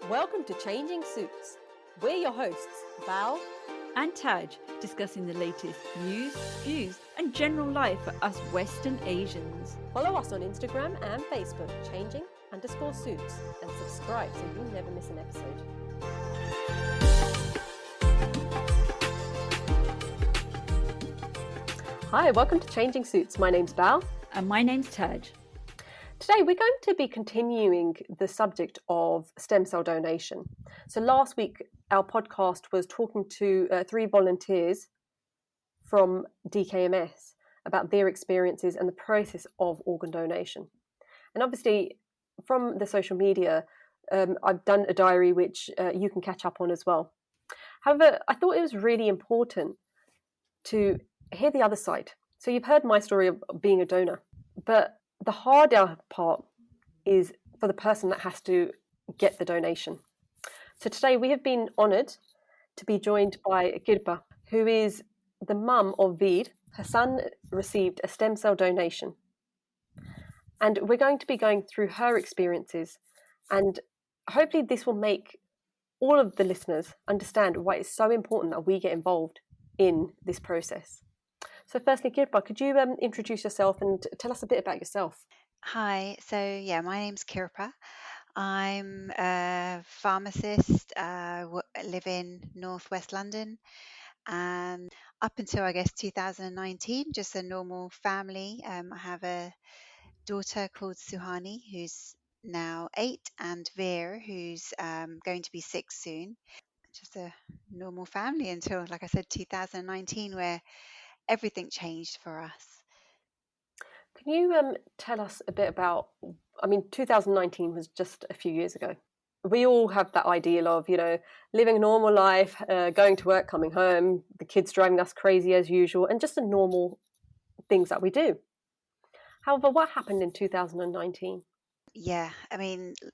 Welcome to Changing Suits. We're your hosts, Bal and Taj, discussing the latest news, views, and general life for us Western Asians. Follow us on Instagram and Facebook, changing_suits, and subscribe so you'll never miss an episode. Hi, welcome to Changing Suits. My name's Bal. And my name's Taj. Today we're going to be continuing the subject of stem cell donation. So last week our podcast was talking to 3 volunteers from DKMS about their experiences and the process of organ donation. And obviously from the social media I've done a diary which you can catch up on as well. However, I thought it was really important to hear the other side. So you've heard my story of being a donor, but the harder part is for the person that has to get the donation. So today we have been honoured to be joined by Kirpa, who is the mum of Veer. Her son received a stem cell donation. And we're going to be going through her experiences, and hopefully this will make all of the listeners understand why it's so important that we get involved in this process. So firstly, Kirpa, could you introduce yourself and tell us a bit about yourself? Hi, my name's Kirpa. I'm a pharmacist, live in Northwest London, and up until I guess 2019, just a normal family. I have a daughter called Suhani, who's now 8, and Veer, who's going to be 6 soon. Just a normal family until, like I said, 2019, where everything changed for us. Can you tell us a bit about, 2019 was just a few years ago. We all have that ideal of, living a normal life, going to work, coming home, the kids driving us crazy as usual, and just the normal things that we do. However, what happened in 2019? Yeah,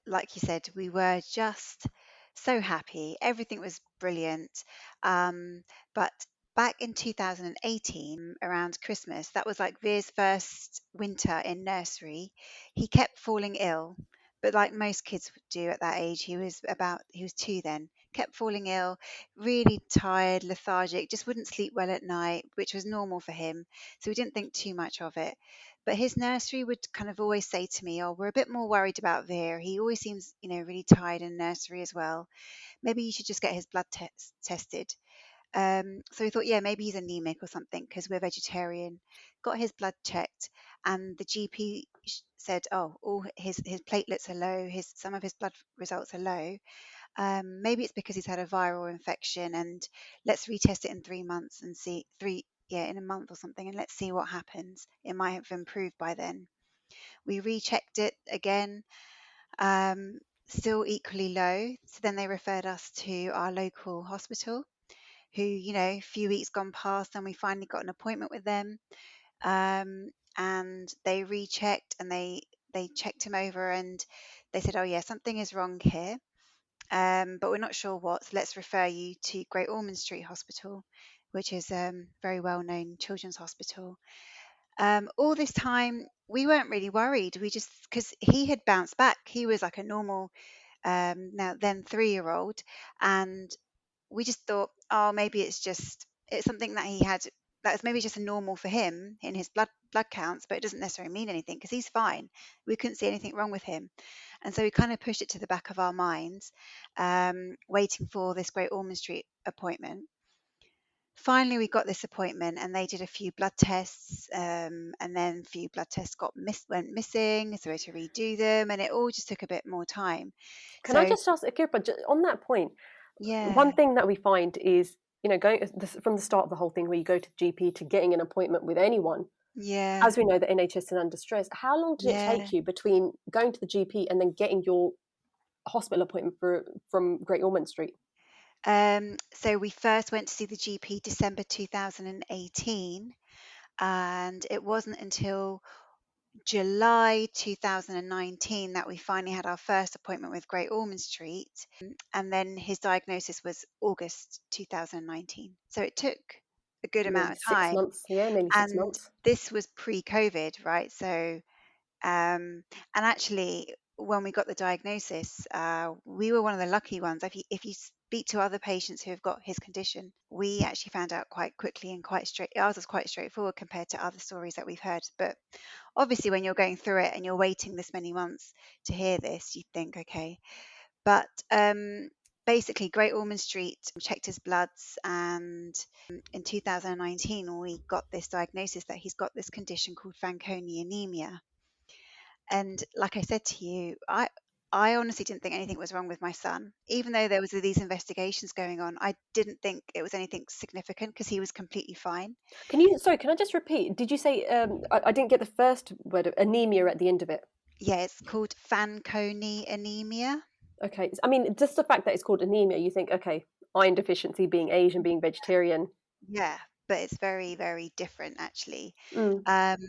like you said, we were just so happy. Everything was brilliant. But back in 2018, around Christmas, that was like Veer's first winter in nursery. He kept falling ill, but like most kids would do at that age, he was 2 then, kept falling ill, really tired, lethargic, just wouldn't sleep well at night, which was normal for him. So we didn't think too much of it. But his nursery would kind of always say to me, "Oh, we're a bit more worried about Veer. He always seems, really tired in nursery as well. Maybe you should just get his blood tested." So we thought, yeah, maybe he's anemic or something because we're vegetarian. Got his blood checked, and the GP said, "Oh, all his platelets are low. Some of his blood results are low. Maybe it's because he's had a viral infection, and let's retest it in 3 months and see in a month or something, and let's see what happens. It might have improved by then." We rechecked it again, still equally low. So then they referred us to our local hospital, who, a few weeks gone past, and we finally got an appointment with them. And they rechecked, and they checked him over, and they said, "Oh yeah, something is wrong here. But we're not sure what, so let's refer you to Great Ormond Street Hospital, which is a very well-known children's hospital." All this time, we weren't really worried. We just, because he had bounced back, he was like a normal, now then 3-year-old, and we just thought, oh, maybe it's something that he had. That's maybe just a normal for him in his blood counts, but it doesn't necessarily mean anything because he's fine. We couldn't see anything wrong with him. And so we kind of pushed it to the back of our minds, waiting for this Great Ormond Street appointment. Finally, we got this appointment, and they did a few blood tests, and then a few blood tests went missing, so we had to redo them, and it all just took a bit more time. Can I just ask, Kirpa, on that point, Yeah, one thing that we find is, going from the start of the whole thing where you go to GP to getting an appointment with anyone, yeah, as we know, the NHS is under stress. How long did it yeah. take you between going to the GP and then getting your hospital appointment from Great Ormond Street? So we first went to see the GP December 2018, and it wasn't until July 2019 that we finally had our first appointment with Great Ormond Street, and then his diagnosis was August 2019. So it took a good amount Nearly of 6 time, months. Yeah, nearly 6 and months. this was pre-COVID, right? So And actually, when we got the diagnosis, we were one of the lucky ones. If you speak to other patients who have got his condition, we actually found out quite quickly and quite straight. Ours was quite straightforward compared to other stories that we've heard. But obviously, when you're going through it and you're waiting this many months to hear this, you think, okay. But basically, Great Ormond Street checked his bloods, and in 2019, we got this diagnosis that he's got this condition called Fanconi anemia. And like I said to you, I honestly didn't think anything was wrong with my son. Even though there was these investigations going on, I didn't think it was anything significant because he was completely fine. Can I just repeat? Did you say, I didn't get the first word of anemia at the end of it? Yeah, it's called Fanconi anemia. Okay. I mean, just the fact that it's called anemia, you think, okay, iron deficiency, being Asian, being vegetarian. Yeah, but it's very, very different actually. Mm. Um,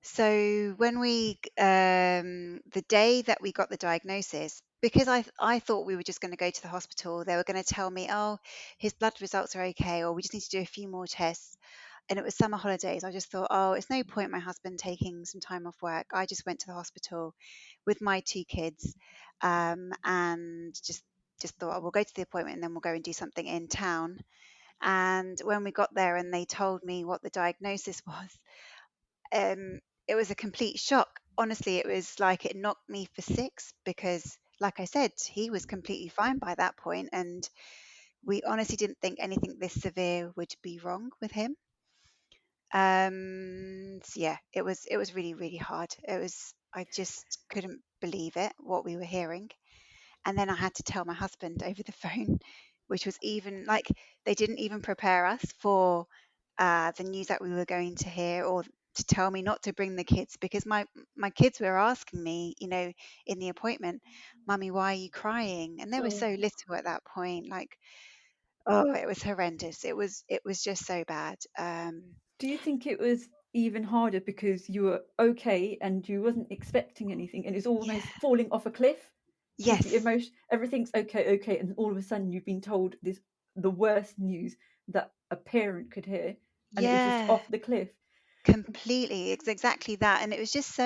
So when the day that we got the diagnosis, because I thought we were just going to go to the hospital, they were going to tell me, oh, his blood results are okay, or we just need to do a few more tests. And it was summer holidays. I just thought, oh, it's no point my husband taking some time off work. I just went to the hospital with my two kids, and just thought, oh, we'll go to the appointment and then we'll go and do something in town. And when we got there and they told me what the diagnosis was, um, it was a complete shock. Honestly, it was like it knocked me for six because, like I said, he was completely fine by that point, and we honestly didn't think anything this severe would be wrong with him. So yeah, it was really really hard. I just couldn't believe it what we were hearing, and then I had to tell my husband over the phone, which was even like they didn't even prepare us for the news that we were going to hear, or to tell me not to bring the kids, because my kids were asking me, in the appointment, "Mummy, why are you crying?" And they were Oh. so little at that point. Like, oh, it was horrendous. It was just so bad. Do you think it was even harder because you were okay and you wasn't expecting anything and it's Yeah. almost falling off a cliff? Because the Yes. emotion, everything's okay, and all of a sudden you've been told the worst news that a parent could hear, and it was just Yeah. off the cliff. Completely. It's exactly that. And it was just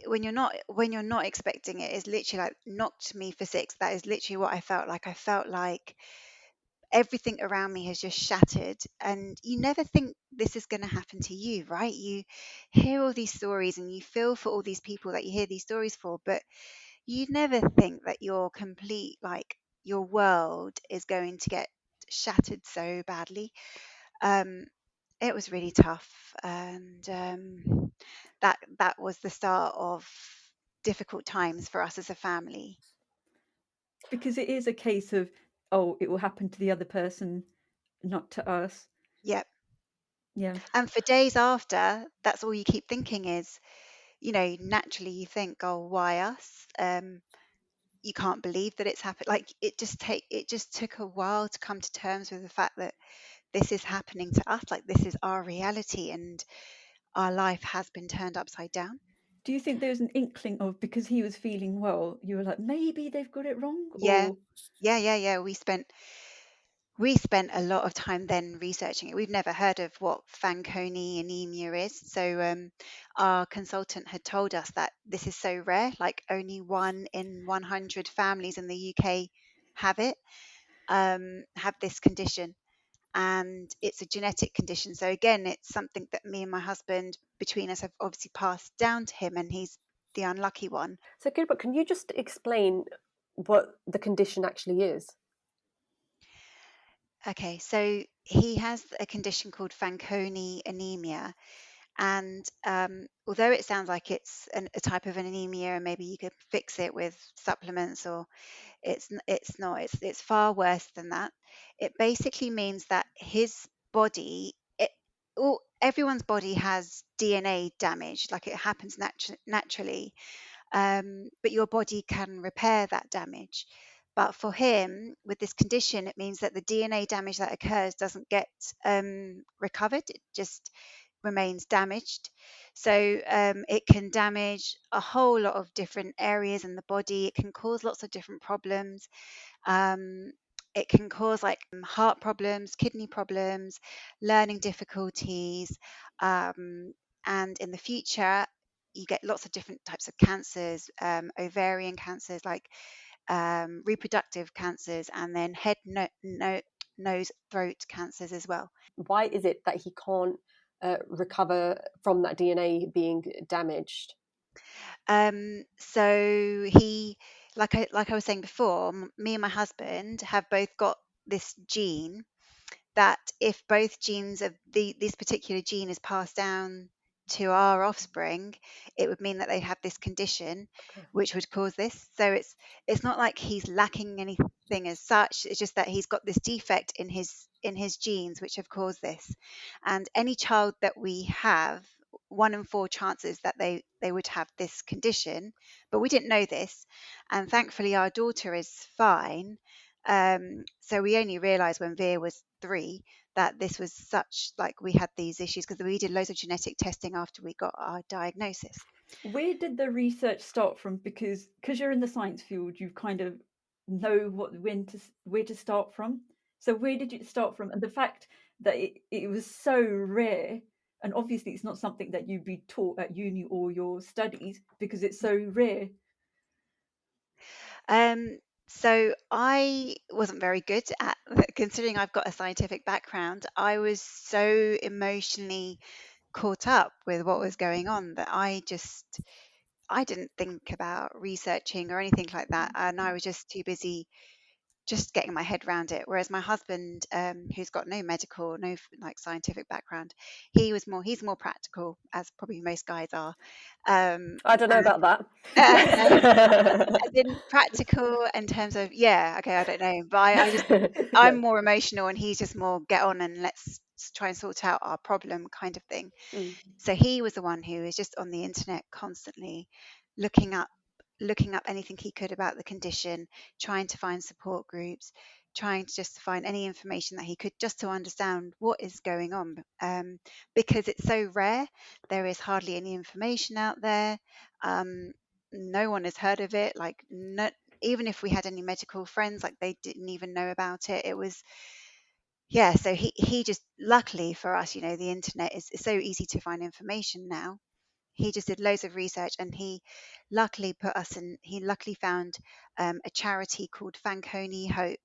when you're not expecting it, it's literally like knocked me for six. That is literally what I felt like. I felt like everything around me has just shattered, and you never think this is going to happen to you, right? You hear all these stories and you feel for all these people that you hear these stories for, but you never think that your complete, like, your world is going to get shattered so badly. um it was really tough, and that was the start of difficult times for us as a family. Because it is a case of, oh, it will happen to the other person, not to us. Yep. Yeah. And for days after, that's all you keep thinking is, naturally you think, oh, why us? You can't believe that it's happened. Like, it just took a while to come to terms with the fact that this is happening to us. Like, this is our reality, and our life has been turned upside down. Do you think there was an inkling of, because he was feeling well, you were like, maybe they've got it wrong? Yeah, Or yeah. We spent a lot of time then researching it. We've never heard of what Fanconi anemia is. So our consultant had told us that this is so rare, like only 1 in 100 families in the UK have it, have this condition. And it's a genetic condition. So again, it's something that me and my husband, between us, have obviously passed down to him, and he's the unlucky one. So, Kirpa, can you just explain what the condition actually is? Okay, so he has a condition called Fanconi anemia. And although it sounds like it's a type of an anemia, and maybe you could fix it with supplements, or it's not. It's far worse than that. It basically means that his body, everyone's body has DNA damage, like it happens naturally, but your body can repair that damage. But for him, with this condition, it means that the DNA damage that occurs doesn't get recovered. It just remains damaged. So it can damage a whole lot of different areas in the body. It can cause lots of different problems. Um, it can cause like heart problems, kidney problems, learning difficulties, um, and in the future you get lots of different types of cancers, ovarian cancers, like reproductive cancers, and then head, nose, throat cancers as well. Why is it that he can't recover from that DNA being damaged? So he, like I was saying before, me and my husband have both got this gene that if both genes of this particular gene is passed down to our offspring, it would mean that they have this condition Okay. which would cause this. So it's not like he's lacking anything as such. It's just that he's got this defect in his genes which have caused this. And any child that we have, 1 in 4 chances that they would have this condition, but we didn't know this, and thankfully our daughter is fine. So we only realized when Veer was 3 that this was such, like, we had these issues because we did loads of genetic testing after we got our diagnosis. Where did the research start from? Because you're in the science field, you kind of know where to start from. So where did you start from? And the fact that it was so rare, and obviously it's not something that you'd be taught at uni or your studies because it's so rare. So I wasn't very good at, considering I've got a scientific background, I was so emotionally caught up with what was going on that I didn't think about researching or anything like that, and I was just too busy just getting my head around it. Whereas my husband, who's got no medical, no like scientific background, he's more practical, as probably most guys are. I don't know about As that. in practical in terms of, yeah, okay, I don't know, but I'm more emotional, and he's just more get on and let's try and sort out our problem kind of thing. Mm. So he was the one who was just on the internet constantly looking up anything he could about the condition, trying to find support groups, trying to just find any information that he could just to understand what is going on. Because it's so rare, there is hardly any information out there. No one has heard of it. Like, no, even if we had any medical friends, like, they didn't even know about it. It was, yeah. So he just, luckily for us, the internet is so easy to find information now. He just did loads of research, and he luckily found a charity called Fanconi Hope,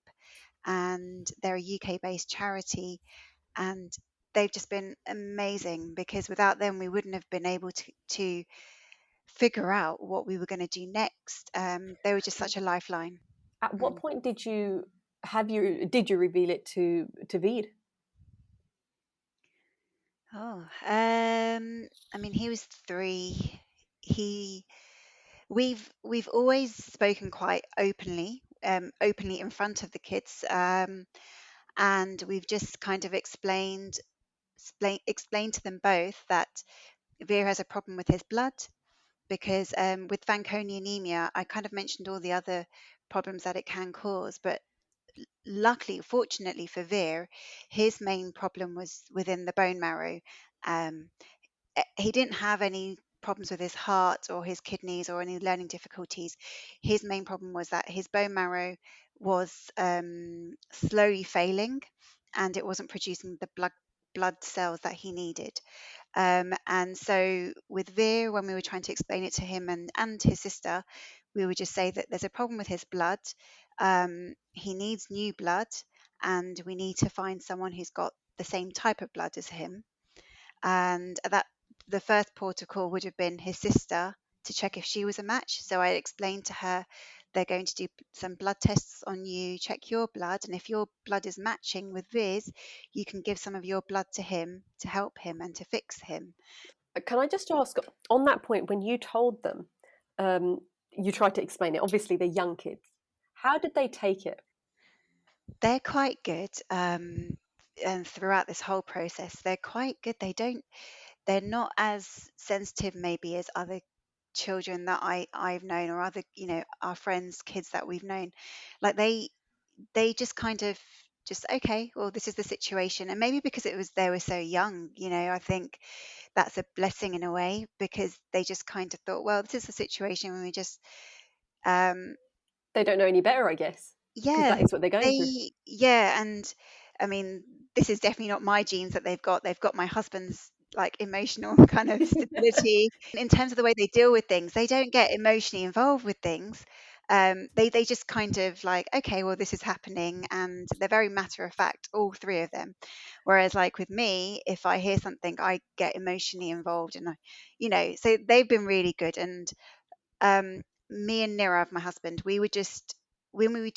and they're a UK-based charity, and they've just been amazing, because without them we wouldn't have been able to figure out what we were going to do next. They were just such a lifeline. At what point did you reveal it to Veer? Oh, I mean, he was 3. We've always spoken quite openly, in front of the kids, and we've just kind of explained to them both that Veer has a problem with his blood, because with Fanconi anemia, I kind of mentioned all the other problems that it can cause, but fortunately for Veer, his main problem was within the bone marrow. Um, he didn't have any problems with his heart or his kidneys or any learning difficulties. His main problem was that his bone marrow was slowly failing, and it wasn't producing the blood cells that he needed. And so with Veer, when we were trying to explain it to him and his sister, we would just say that there's a problem with his blood. He needs new blood, and we need to find someone who's got the same type of blood as him. And that the first protocol would have been his sister, to check if she was a match. So I explained to her, they're going to do some blood tests on you, check your blood, and if your blood is matching with Veer's, you can give some of your blood to him to help him and to fix him. Can I just ask, on that point, when you told them, you tried to explain it, obviously they're young kids, how did they take it? They're quite good, and throughout this whole process, they're quite good. They're not as sensitive maybe as other children that I've known, or other, our friends' kids that we've known. Like, they just kind of just, okay, well, this is the situation. And maybe because they were so young, I think that's a blessing in a way, because they just kind of thought, well, this is the situation, and we just They don't know any better, I guess, because yeah, that is what they're going through. and I mean, this is definitely not my genes that they've got. They've got my husband's like emotional kind of stability. In terms of the way they deal with things, they don't get emotionally involved with things. They just kind of like, okay, well, this is happening, and they're very matter of fact, all three of them. Whereas, like with me, if I hear something, I get emotionally involved, and so they've been really good. And um, me and Nirav, my husband, we would just when we would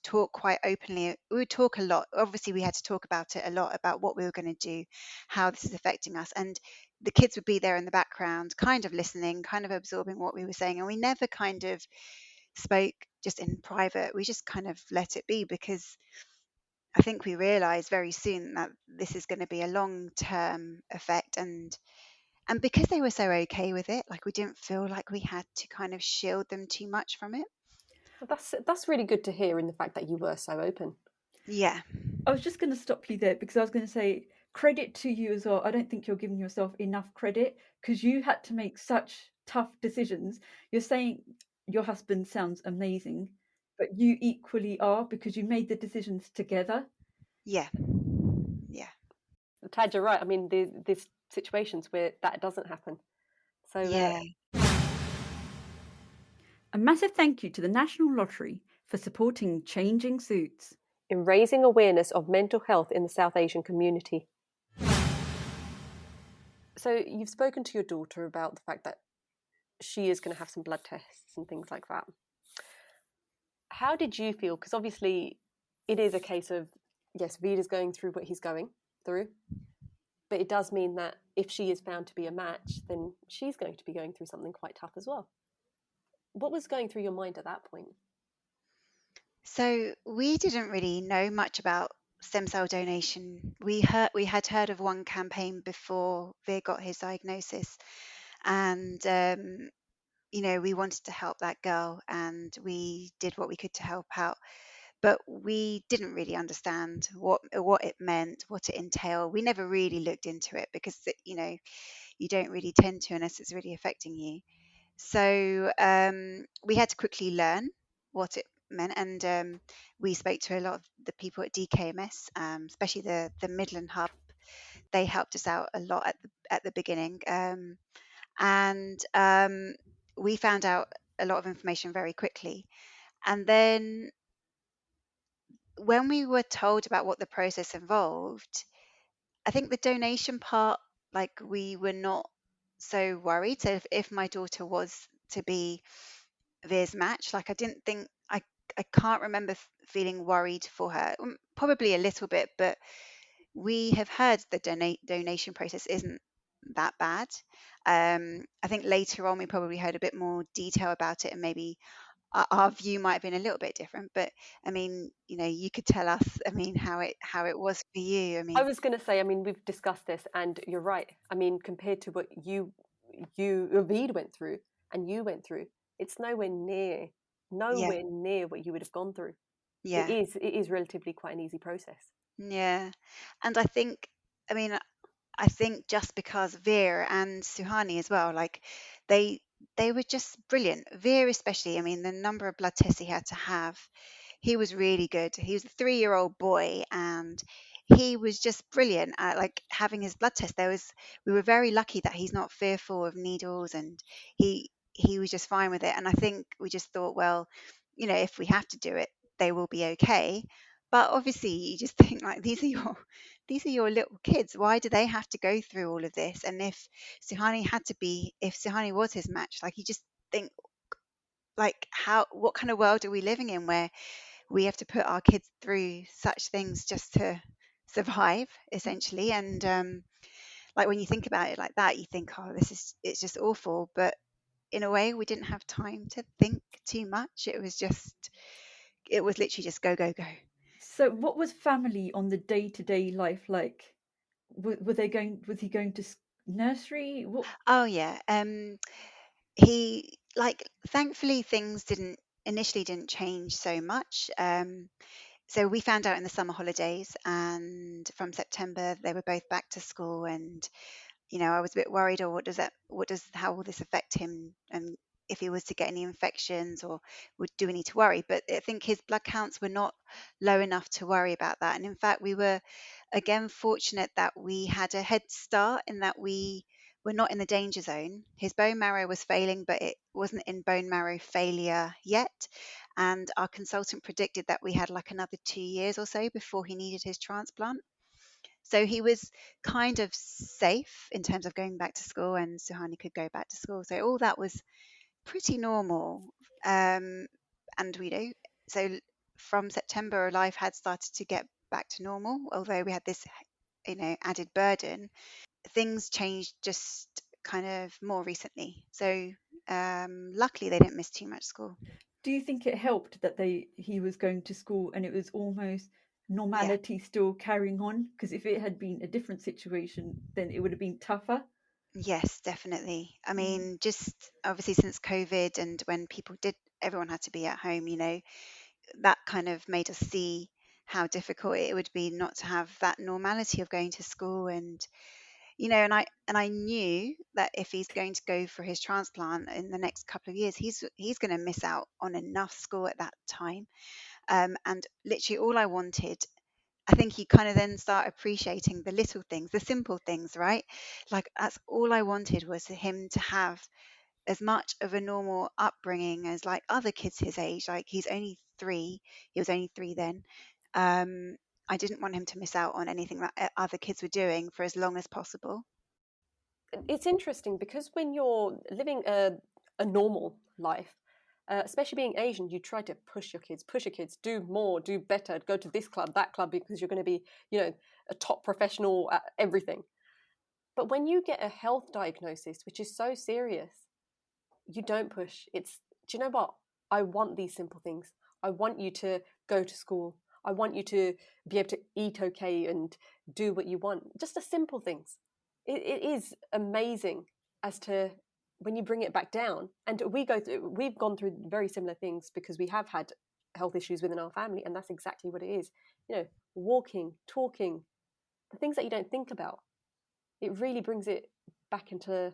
talk quite openly. We would talk a lot. Obviously, we had to talk about it a lot about what we were going to do, how this is affecting us, and the kids would be there in the background, kind of listening, kind of absorbing what we were saying, and we never kind of spoke just in private. We just kind of let it be, because I think we realized very soon that this is going to be a long-term effect, and because they were so okay with it, like we didn't feel like we had to kind of shield them too much from it. That's really good to hear, in the fact that you were so open. Yeah. I was just going to stop you there because I was going to say credit to you as well. I don't think you're giving yourself enough credit because you had to make such tough decisions. You're saying your husband sounds amazing, but you equally are because you made the decisions together. Yeah. Yeah. Tad, you're right. I mean, there's situations where that doesn't happen. So Yeah. A massive thank you to the National Lottery for supporting Changing Suits. in raising awareness of mental health in the South Asian community. So you've spoken to your daughter about the fact that she is going to have some blood tests and things like that. How did you feel? Because obviously it is a case of, yes, Veer is going through what he's going through, but it does mean that if she is found to be a match, then she's going to be going through something quite tough as well. What was going through your mind at that point? So we didn't really know much about stem cell donation. We had heard of one campaign before Veer got his diagnosis, and we wanted to help that girl, and we did what we could to help out. But we didn't really understand what it meant, what it entailed. We never really looked into it because you don't really tend to unless it's really affecting you. So we had to quickly learn what it meant, and we spoke to a lot of the people at DKMS, especially the Midland Hub. They helped us out a lot at the beginning, and we found out a lot of information very quickly. And then when we were told about what the process involved, I think the donation part, like we were not so worried. So if my daughter was to be Veer's match, like I didn't think I can't remember feeling worried for her. Probably a little bit, but we have heard the donation process isn't that bad. I think later on we probably heard a bit more detail about it, and maybe our view might have been a little bit different. But I mean, you could tell us, I mean, how it was for you. I I mean, was going to say, I mean, we've discussed this, and you're right. I mean, compared to what Ravid went through and you went through, it's yeah, nowhere near what you would have gone through. yeah, It is relatively quite an easy process. yeah. And I mean, I think just because Veer and Suhani as well, like they they were just brilliant. Veer especially, I mean, the number of blood tests he had to have, he was really good. He was a 3-year-old boy, and he was just brilliant at like having his blood test. We were very lucky that he's not fearful of needles, and he was just fine with it. And I think we just thought, well, if we have to do it, they will be okay. But obviously, you just think like these are your little kids. Why do they have to go through all of this? And if Suhani was his match, like you just think like what kind of world are we living in where we have to put our kids through such things just to survive, essentially? And like when you think about it like that, you think, oh, it's just awful. But in a way, we didn't have time to think too much. It was literally just go, go, go. So, what was family on the day-to-day life like? Was he going to nursery? What? Oh yeah. He like thankfully things didn't initially didn't change so much. So we found out in the summer holidays, and from September they were both back to school. And I was a bit worried, or how will this affect him, and if he was to get any infections, or do we need to worry? But I think his blood counts were not low enough to worry about that. And in fact, we were again, fortunate that we had a head start in that we were not in the danger zone. His bone marrow was failing, but it wasn't in bone marrow failure yet. And our consultant predicted that we had like another 2 years or so before he needed his transplant. So he was kind of safe in terms of going back to school, and Suhani could go back to school. So all that was pretty normal. And we know, so from September, life had started to get back to normal, although we had this, added burden. Things changed just kind of more recently. So luckily, they didn't miss too much school. Do you think it helped that he was going to school and it was almost Yeah. normality still carrying on? Because if it had been a different situation, then it would have been tougher. Yes, definitely. I Mm. mean, just obviously since COVID and when everyone had to be at home, that kind of made us see how difficult it would be not to have that normality of going to school. And and I knew that if he's going to go for his transplant in the next couple of years, he's going to miss out on enough school at that time. And literally all I wanted, I think you kind of then start appreciating the little things, the simple things, right? Like that's all I wanted was him to have as much of a normal upbringing as like other kids his age. Like he's only 3, he was only 3 then. I didn't want him to miss out on anything that other kids were doing for as long as possible. It's interesting because when you're living a normal life, especially being Asian, you try to push your kids, do more, do better, go to this club, that club, because you're going to be, a top professional at everything. But when you get a health diagnosis, which is so serious, you don't push. Do you know what? I want these simple things. I want you to go to school. I want you to be able to eat okay and do what you want. Just the simple things. It is amazing as to when you bring it back down. And we've gone through very similar things because we have had health issues within our family, and that's exactly what it is. Walking, talking, the things that you don't think about. It really brings it back into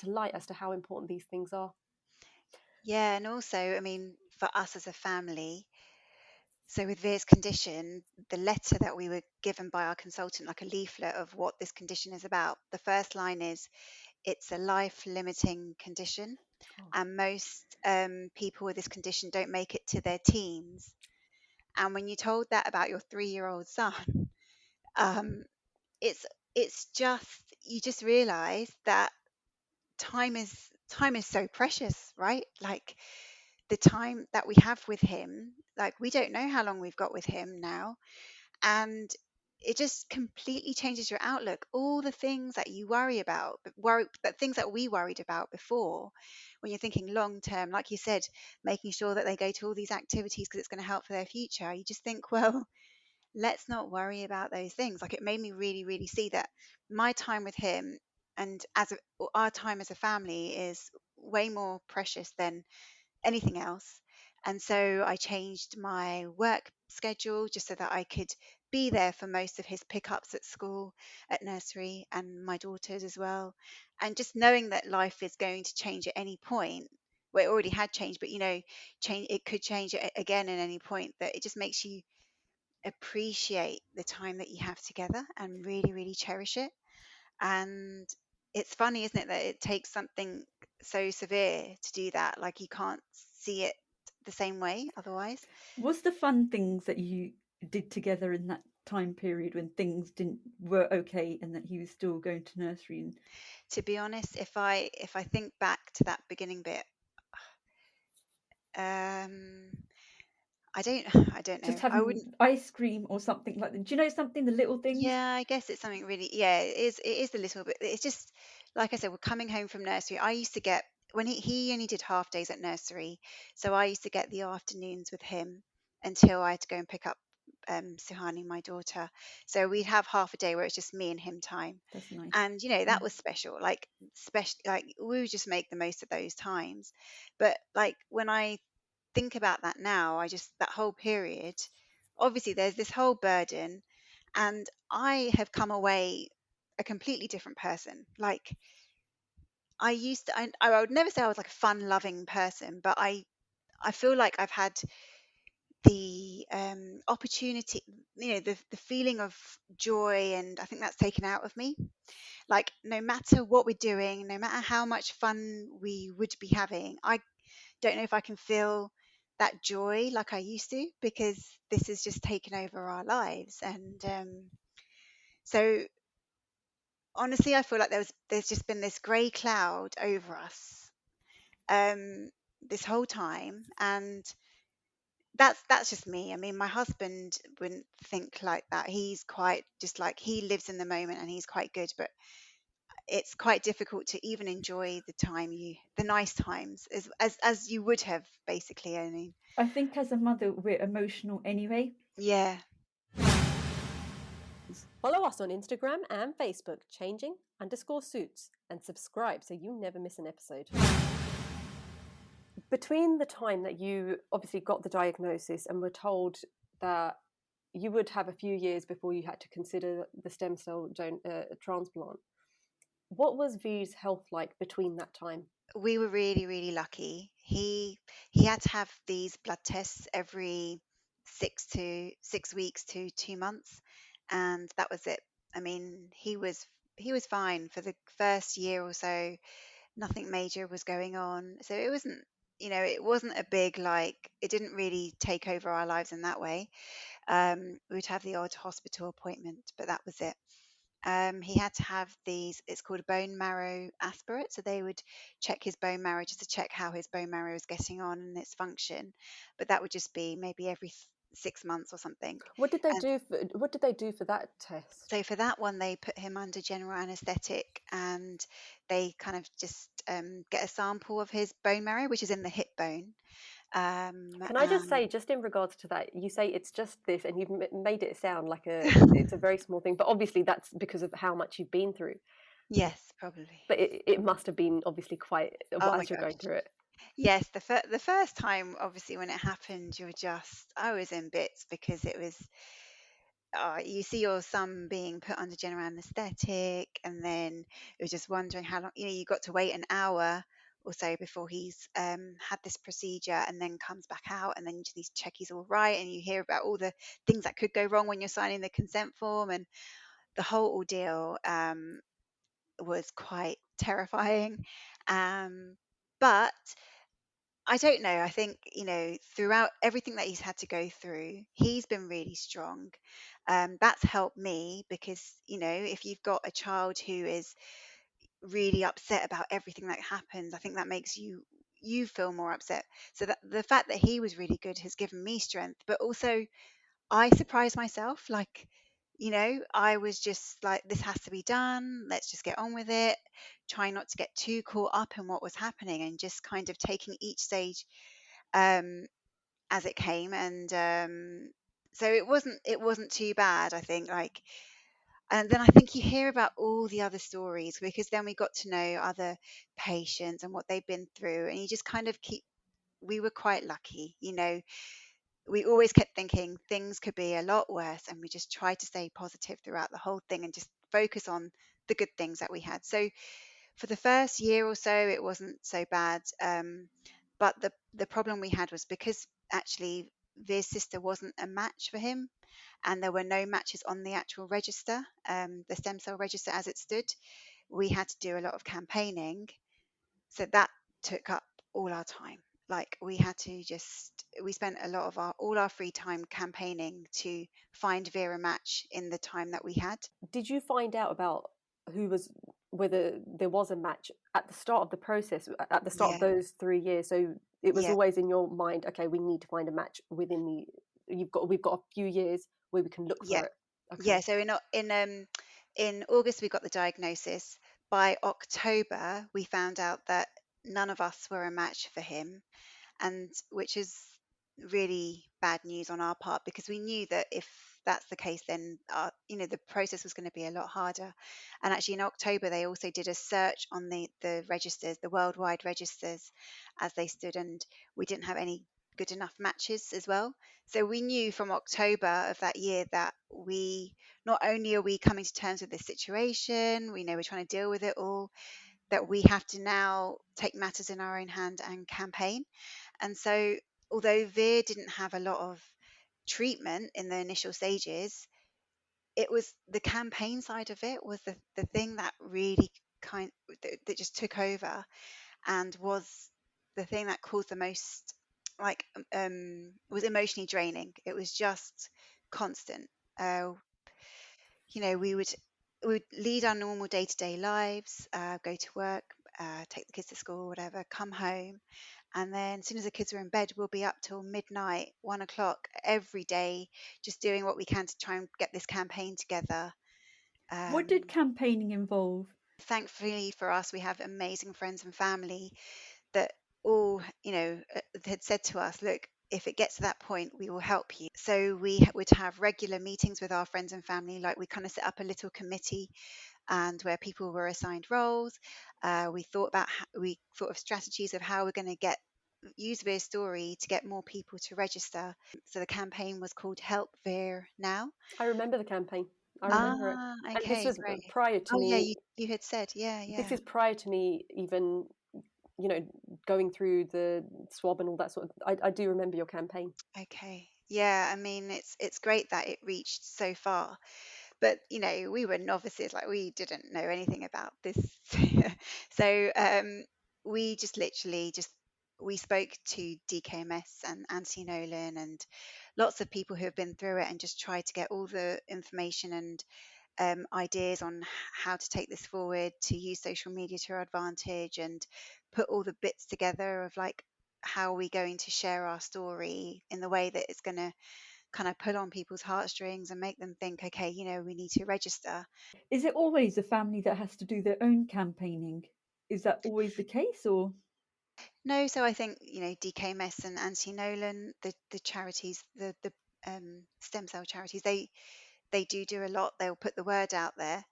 light as to how important these things are. Yeah, and also, I mean, for us as a family, so with Veer's condition, the letter that we were given by our consultant, like a leaflet of what this condition is about, the first line is, it's a life-limiting condition, and most people with this condition don't make it to their teens. And when you told that about your 3-year-old son, um, it's just, you just realize that time is so precious, right? Like the time that we have with him, like we don't know how long we've got with him now, and it just completely changes your outlook. All the things that you that things that we worried about before, when you're thinking long term, like you said, making sure that they go to all these activities because it's going to help for their future, you just think, well, let's not worry about those things. Like it made me really, really see that my time with him and our time as a family is way more precious than anything else. And so I changed my work schedule just so that I could be there for most of his pickups at school, at nursery, and my daughters as well. And just knowing that life is going to change at any point. Well, it already had changed, but it could change again at any point. That it just makes you appreciate the time that you have together and really, really cherish it. And it's funny, isn't it, that it takes something so severe to do that? Like you can't see it the same way otherwise. Was the fun things that you did together in that time period when things were okay and that he was still going to nursery? And To be honest, if I think back to that beginning bit, I don't just know. I wouldn't. having ice cream or something like that. Do you know something? The little things. Yeah, I guess it's something really. Yeah, it is a little bit. It's just like I said, we're coming home from nursery. I used to get, when he only did half days at nursery, so I used to get the afternoons with him until I had to go and pick up Suhani, my daughter. So we'd have half a day where it's just me and him time, That's nice. and that was special. Like we would just make the most of those times. But like when I think about that now, that whole period, obviously there's this whole burden, and I have come away a completely different person. Like I would never say I was like a fun loving person, but I feel like I've had the opportunity, the feeling of joy, and I think that's taken out of me. Like, no matter what we're doing, no matter how much fun we would be having, I don't know if I can feel that joy like I used to, because this has just taken over our lives. And so honestly, I feel like there's just been this grey cloud over us um, this whole time. And that's just me. I mean, my husband wouldn't think like that. He's quite just like, he lives in the moment and he's quite good, but it's quite difficult to even enjoy the nice times as you would have, basically. I mean, I think as a mother, we're emotional anyway. yeah. Follow us on Instagram and Facebook, changing_suits, and subscribe so you never miss an episode. Between the time that you obviously got the diagnosis and were told that you would have a few years before you had to consider the stem cell transplant, what was Veer's health like between that time? We were really, really lucky. He had to have these blood tests every 6 weeks to 2 months, and that was it. I mean, he was fine for the first year or so. Nothing major was going on, so it wasn't a big, like, it didn't really take over our lives in that way. We'd have the odd hospital appointment, but that was it. He had to have these, it's called a bone marrow aspirate. So they would check his bone marrow just to check how his bone marrow is getting on and its function. But that would just be maybe every 6 months or something. What did they And do? What did they do for that test? so for that one, they put him under general anesthetic, and they kind of just get a sample of his bone marrow, which is in the hip bone. Can I just And say, just in regards to that, you say it's just this, and you've made it sound like it's a very small thing, but obviously that's because of how much you've been through. yes, probably. But it must have been obviously quite Oh my as you're gosh. going through it. Yes, the first time, obviously, when it happened, I was in bits, because it was, you see your son being put under general anesthetic, and then you're just wondering how long, you got to wait an hour or so before he's had this procedure, and then comes back out, and then you just need to check he's all right, and you hear about all the things that could go wrong when you're signing the consent form, and the whole ordeal was quite terrifying. But I don't know. I think, throughout everything that he's had to go through, he's been really strong. That's helped me, because, if you've got a child who is really upset about everything that happens, I think that makes you feel more upset. So that the fact that he was really good has given me strength, but also I surprised myself. Like, I was just like, this has to be done. Let's just get on with it. Trying not to get too caught up in what was happening, and just kind of taking each stage um, as it came. And so it wasn't too bad, I think. Like, and then I think you hear about all the other stories, because then we got to know other patients and what they've been through, and you just kind of keep. We were quite lucky, we always kept thinking things could be a lot worse, and we just tried to stay positive throughout the whole thing and just focus on the good things that we had. So for the first year or so, it wasn't so bad. But the problem we had was, because actually Veer's sister wasn't a match for him, and there were no matches on the actual register, the stem cell register as it stood. We had to do a lot of campaigning, so that took up all our time. Like, we spent a lot of all our free time campaigning to find Veer a match in the time that we had. Did you find out about whether there was a match at the start of the process, at the start of Yeah, those 3 years? So it was yeah, always in your mind, okay, we need to find a match within we've got a few years where we can look yeah, for it. yeah. Okay. So in August we got the diagnosis. By October we found out that none of us were a match for him, and which is really bad news on our part, because we knew that if that's the case, then the process was going to be a lot harder. And actually in October they also did a search on the registers, the worldwide registers as they stood, and we didn't have any good enough matches as well. So we knew from October of that year that we not only are we coming to terms with this situation, we know we're trying to deal with it all, that we have to now take matters in our own hand and campaign. And so, although Veer didn't have a lot of treatment in the initial stages, it was the campaign side of it was the thing that really that just took over, and was the thing that caused the most, like, was emotionally draining. It was just constant. uh, we would lead our normal day-to-day lives, go to work, take the kids to school, whatever, come home, and then as soon as the kids are in bed, we'll be up till midnight, 1 o'clock every day, just doing what we can to try and get this campaign together. What did um, campaigning involve? Thankfully for us, we have amazing friends and family that all, had said to us, look, if it gets to that point, we will help you. So we would have regular meetings with our friends and family. Like, we kind of set up a little committee, and where people were assigned roles. We thought of strategies of how we're going to use Veer's story to get more people to register. So the campaign was called Help Veer Now. I remember the campaign. I remember it. And this Okay, was great. prior to Oh yeah, me. you had said, yeah, This yeah. is prior to me even, going through the swab and all that sort of. I do remember your campaign. Okay. Yeah, I mean, it's great that it reached so far. But we were novices, like, we didn't know anything about this. So we just literally just we spoke to DKMS and Anthony Nolan and lots of people who have been through it, and just tried to get all the information and ideas on how to take this forward, to use social media to our advantage, and put all the bits together of, like, how are we going to share our story in the way that it's going to kind of pull on people's heartstrings and make them think, okay, we need to register. Is it always the family that has to do their own campaigning? Is that always the case, or? No, so I think, DKMS and Anti Nolan, the charities, the stem cell charities, they do a lot. They'll put the word out there,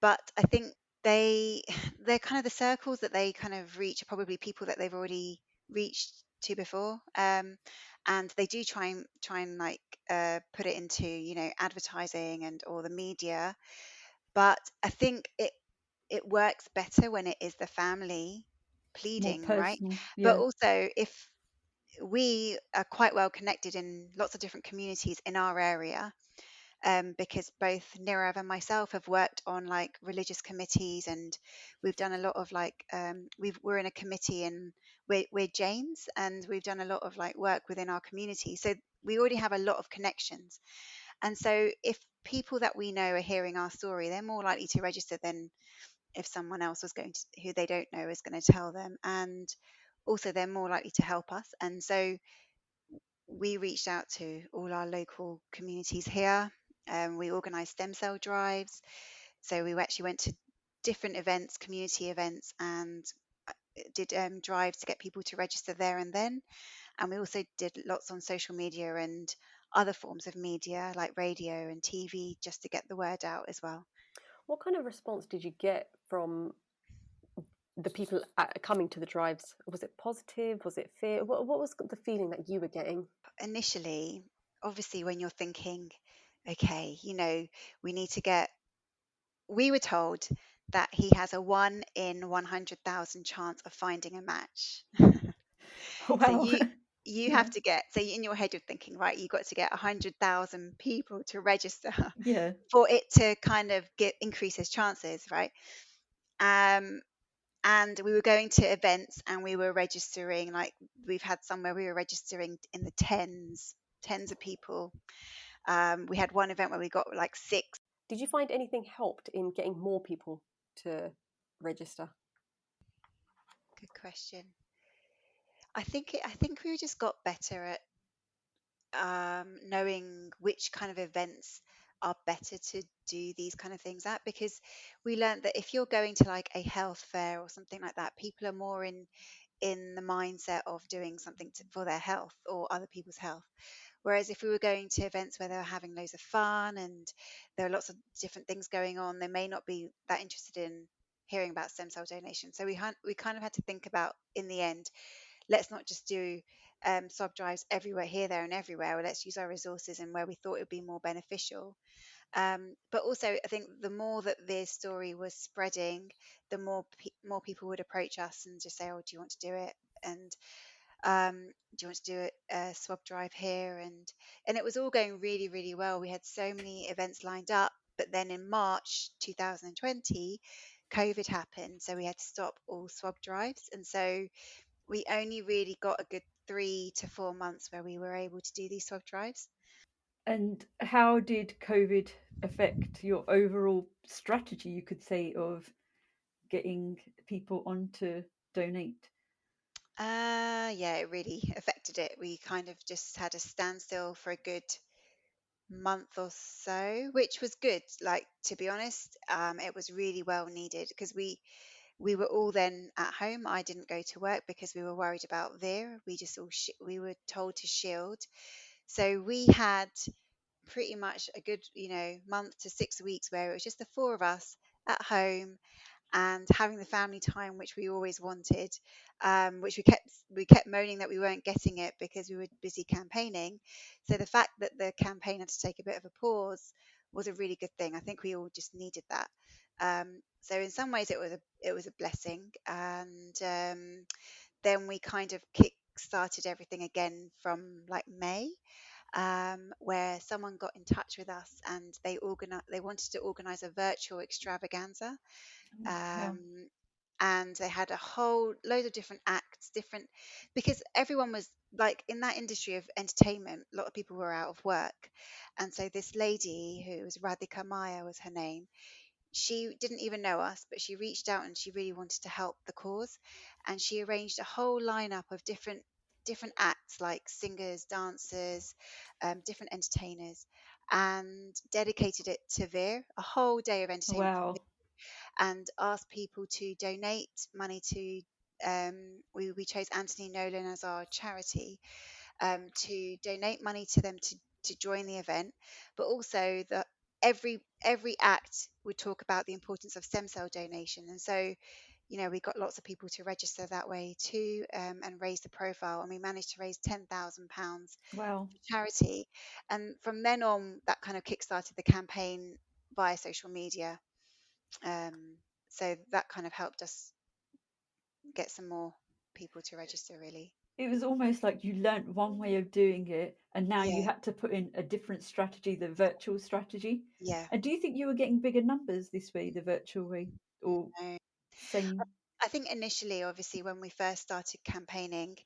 but I think they they're kind of the circles that they kind of reach are probably people that they've already reached to before. And they do try and like put it into, advertising and or the media. But I think it works better when it is the family More pleading, right? personal, But yeah. also, if we are quite well connected in lots of different communities in our area, because both Nirav and myself have worked on, like, religious committees, and we've done a lot of, like, we're in a committee, and we're Jains, and we've done a lot of, like, work within our community. So we already have a lot of connections. And so if people that we know are hearing our story, they're more likely to register than if someone else was going to, who they don't know, is going to tell them. And also, they're more likely to help us. And so we reached out to all our local communities here. We organised stem cell drives. So we actually went to different events, community events, and did drives to get people to register there and then. And we also did lots on social media and other forms of media like radio and TV, just to get the word out as well. What kind of response did you get from the people coming to the drives? Was it positive? Was it fear? What was the feeling that you were getting? Initially, obviously, when you're thinking, okay, we need to get, we were told that he has a 1 in 100,000 chance of finding a match. So Wow. you Yeah, have to get, so in your head you're thinking, right, you've got to get 100,000 people to register yeah. for it to kind of increase his chances, right? Um, and we were going to events, and we were registering, like, we've had some where we were registering in the tens of people. We had one event where we got like 6. Did you find anything helped in getting more people to register? Good question. I think we just got better at knowing which kind of events are better to do these kind of things at, because we learned that if you're going to, like, a health fair or something like that, people are more in the mindset of doing something for their health or other people's health. Whereas if we were going to events where they were having loads of fun and there are lots of different things going on, they may not be that interested in hearing about stem cell donation. So we kind of had to think about, in the end, let's not just do swab drives everywhere, here, there, and everywhere. Or let's use our resources in where we thought it would be more beneficial. But also, I think the more that this story was spreading, the more people would approach us and just say, "Oh, do you want to do it?" And Do you want to do a swab drive here? And it was all going really, really well. We had so many events lined up, but then in March 2020, COVID happened, so we had to stop all swab drives, and so we only really got a good 3 to 4 months where we were able to do these swab drives. And how did COVID affect your overall strategy, you could say, of getting people on to donate? Yeah, it really affected it. We kind of just had a standstill for a good month or so, which was good. Like, to be honest, it was really well needed because we were all then at home. I didn't go to work because we were worried about Veer. We just all we were told to shield. So we had pretty much a good, month to 6 weeks where it was just the four of us at home and having the family time which we always wanted, which we kept moaning that we weren't getting it because we were busy campaigning. So the fact that the campaign had to take a bit of a pause was a really good thing. I think we all just needed that. So in some ways it was a blessing, and then we kind of kick started everything again from like May, where someone got in touch with us and they wanted to organize a virtual extravaganza, Wow. and they had a whole load of different acts, different, because everyone was like in that industry of entertainment, a lot of people were out of work. And so this lady who was Radhika Maya was her name, she didn't even know us, but she reached out and she really wanted to help the cause, and she arranged a whole lineup of different acts like singers, dancers, different entertainers, and dedicated it to Veer, a whole day of entertainment for Wow. and asked people to donate money to. We chose Anthony Nolan as our charity, to donate money to them to join the event, but also that every act would talk about the importance of stem cell donation, and so we got lots of people to register that way too, and raise the profile, and we managed to raise £10,000 Wow. for charity, and from then on that kind of kickstarted the campaign via social media. So that kind of helped us get some more people to register, really. It was almost like you learnt one way of doing it and now you Yeah, had to put in a different strategy, the virtual strategy. yeah. And do you think you were getting bigger numbers this way, the virtual way, or No. same? I think initially, obviously, when we first started campaigning,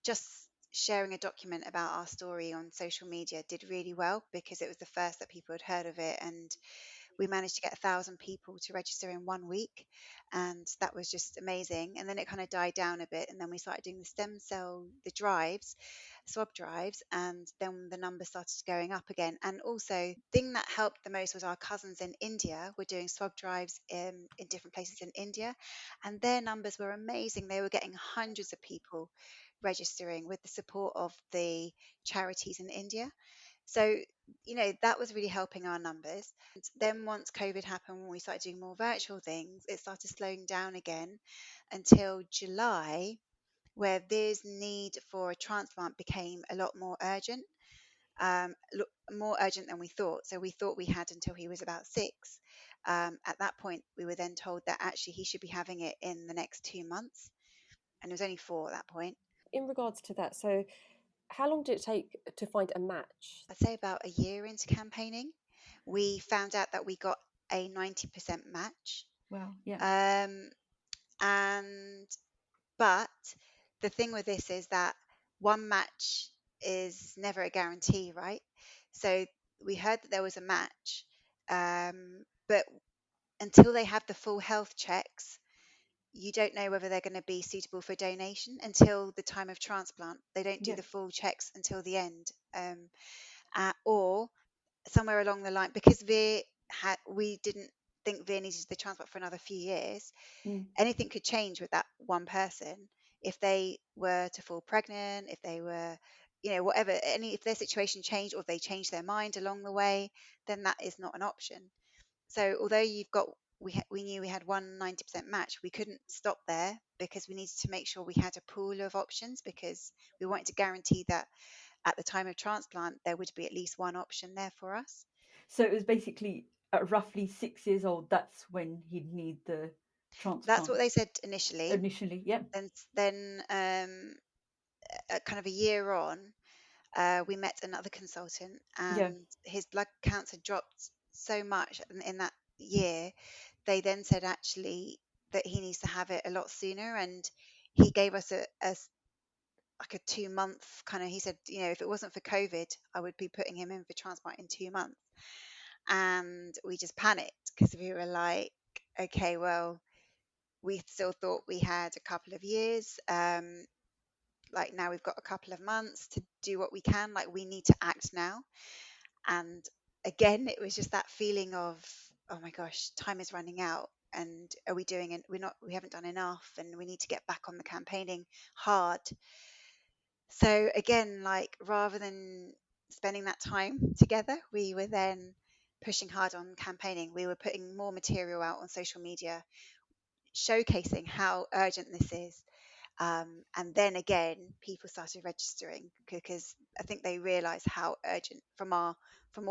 just sharing a document about our story on social media did really well because it was the first that people had heard of it, and we managed to get 1,000 people to register in 1 week, and that was just amazing. And then it kind of died down a bit, and then we started doing the drives, swab drives, and then the numbers started going up again. And also, thing that helped the most was our cousins in India were doing swab drives in different places in India, and their numbers were amazing. They were getting hundreds of people registering with the support of the charities in India. So, that was really helping our numbers. And then once COVID happened, when we started doing more virtual things, it started slowing down again until July, where this need for a transplant became a lot more urgent, more urgent than we thought. So we thought we had until he was about 6. At that point, we were then told that actually he should be having it in the next 2 months, and it was only 4 at that point. In regards to that, so how long did it take to find a match? I'd say about a year into campaigning, we found out that we got a 90% match. Wow. Yeah. Um, and but the thing with this is that one match is never a guarantee, right? So we heard that there was a match, but until they have the full health checks, you don't know whether they're going to be suitable for donation until the time of transplant. They don't do Yeah. the full checks until the end, or somewhere along the line, because we didn't think Veer needed the transplant for another few years. Mm. Anything could change with that one person if they were to fall pregnant, if they were, whatever, if their situation changed or if they changed their mind along the way, then that is not an option. So although we knew we had 190% match, we couldn't stop there because we needed to make sure we had a pool of options, because we wanted to guarantee that at the time of transplant there would be at least one option there for us. So it was basically at roughly 6 years old, that's when he'd need the That's transplant what they said initially. initially. Yeah. Then kind of a year on, we met another consultant, Yeah. and his blood counts had dropped so much in that year. They then said actually that he needs to have it a lot sooner, and he gave us like a 2 month kind of. He said, if it wasn't for COVID, I would be putting him in for transplant in 2 months. And we just panicked because we were like, okay, well, we still thought we had a couple of years. Like now we've got a couple of months to do what we can. Like we need to act now. And again, it was just that feeling of, oh my gosh, time is running out. And are we doing it? We haven't done enough, and we need to get back on the campaigning hard. So again, like rather than spending that time together, we were then pushing hard on campaigning. We were putting more material out on social media, showcasing how urgent this is. And then again, people started registering because I think they realised how urgent from all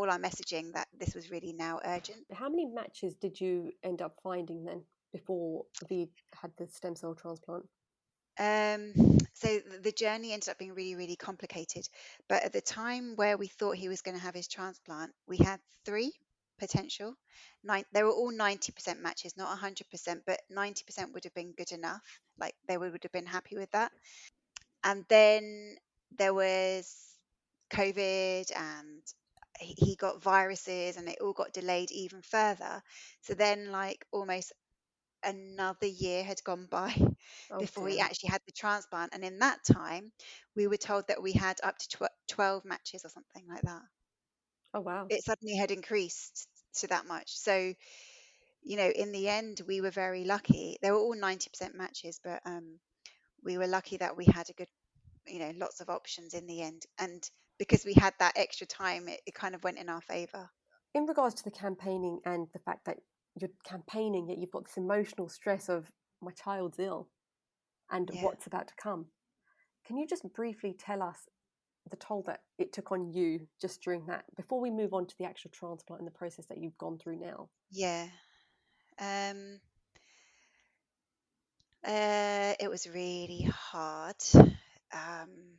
our messaging that this was really now urgent. How many matches did you end up finding then before Veer had the stem cell transplant? So the journey ended up being really, really complicated. But at the time where we thought he was going to have his transplant, we had three potential. They were all 90% matches, not 100%, but 90% would have been good enough. Like they would have been happy with that. And then there was COVID, and he got viruses, and it all got delayed even further. So then, like almost another year had gone by Oh before he dear. actually had the transplant. And in that time, we were told that we had up to 12 matches or something like that. Oh wow. It suddenly had increased to that much. So, in the end, we were very lucky. They were all 90% matches, but we were lucky that we had a good, lots of options in the end. And because we had that extra time, it kind of went in our favor. In regards to the campaigning and the fact that you're campaigning, yet you've got this emotional stress of my child's ill and Yeah. what's about to come. Can you just briefly tell us the toll that it took on you just during that, before we move on to the actual transplant and the process that you've gone through now? Yeah. It was really hard. Um,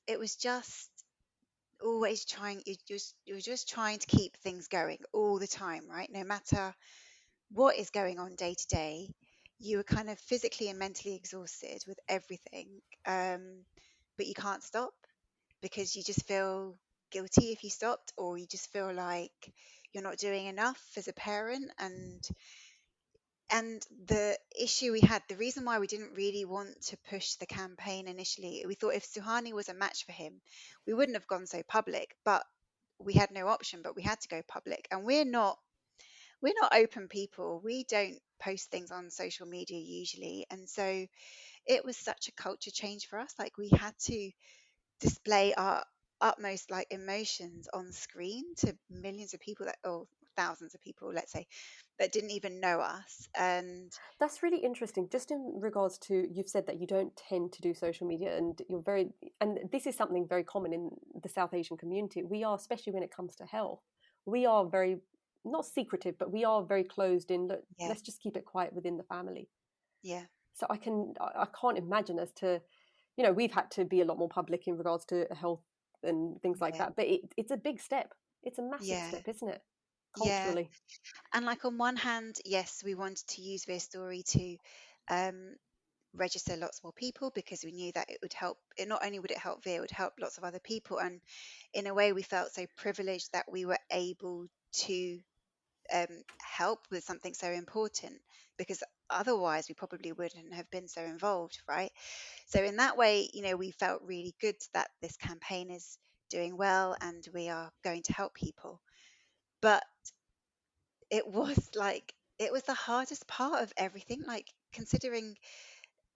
it was just always trying. You're just trying to keep things going all the time, right? No matter what is going on day to day, you are kind of physically and mentally exhausted with everything. But you can't stop because you just feel guilty if you stopped, or you just feel like you're not doing enough as a parent. And the issue we had, the reason why we didn't really want to push the campaign initially, we thought if Suhani was a match for him, we wouldn't have gone so public, but we had no option, but we had to go public. And we're not open people. We don't post things on social media usually. And so it was such a culture change for us. Like we had to display our utmost like emotions on screen to millions of people or thousands of people, let's say, that didn't even know us. And That's really interesting. Just in regards to, you've said that you don't tend to do social media, and and this is something very common in the South Asian community. We are, especially when it comes to health, we are very, not secretive, but we are very closed in. Look, yeah, let's just keep it quiet within the family. yeah, So I can't imagine as to, we've had to be a lot more public in regards to health and things like yeah, that. But it's a big step. It's a massive yeah, step, isn't it? yeah. Culturally. And like on one hand, yes, we wanted to use Veer's story to um, register lots more people because we knew that it would help. It not only would it help Veer, it would help lots of other people. And in a way, we felt so privileged that we were able to help with something so important, because otherwise we probably wouldn't have been so involved, right? So in that way, we felt really good that this campaign is doing well and we are going to help people. But it was like it was the hardest part of everything, like considering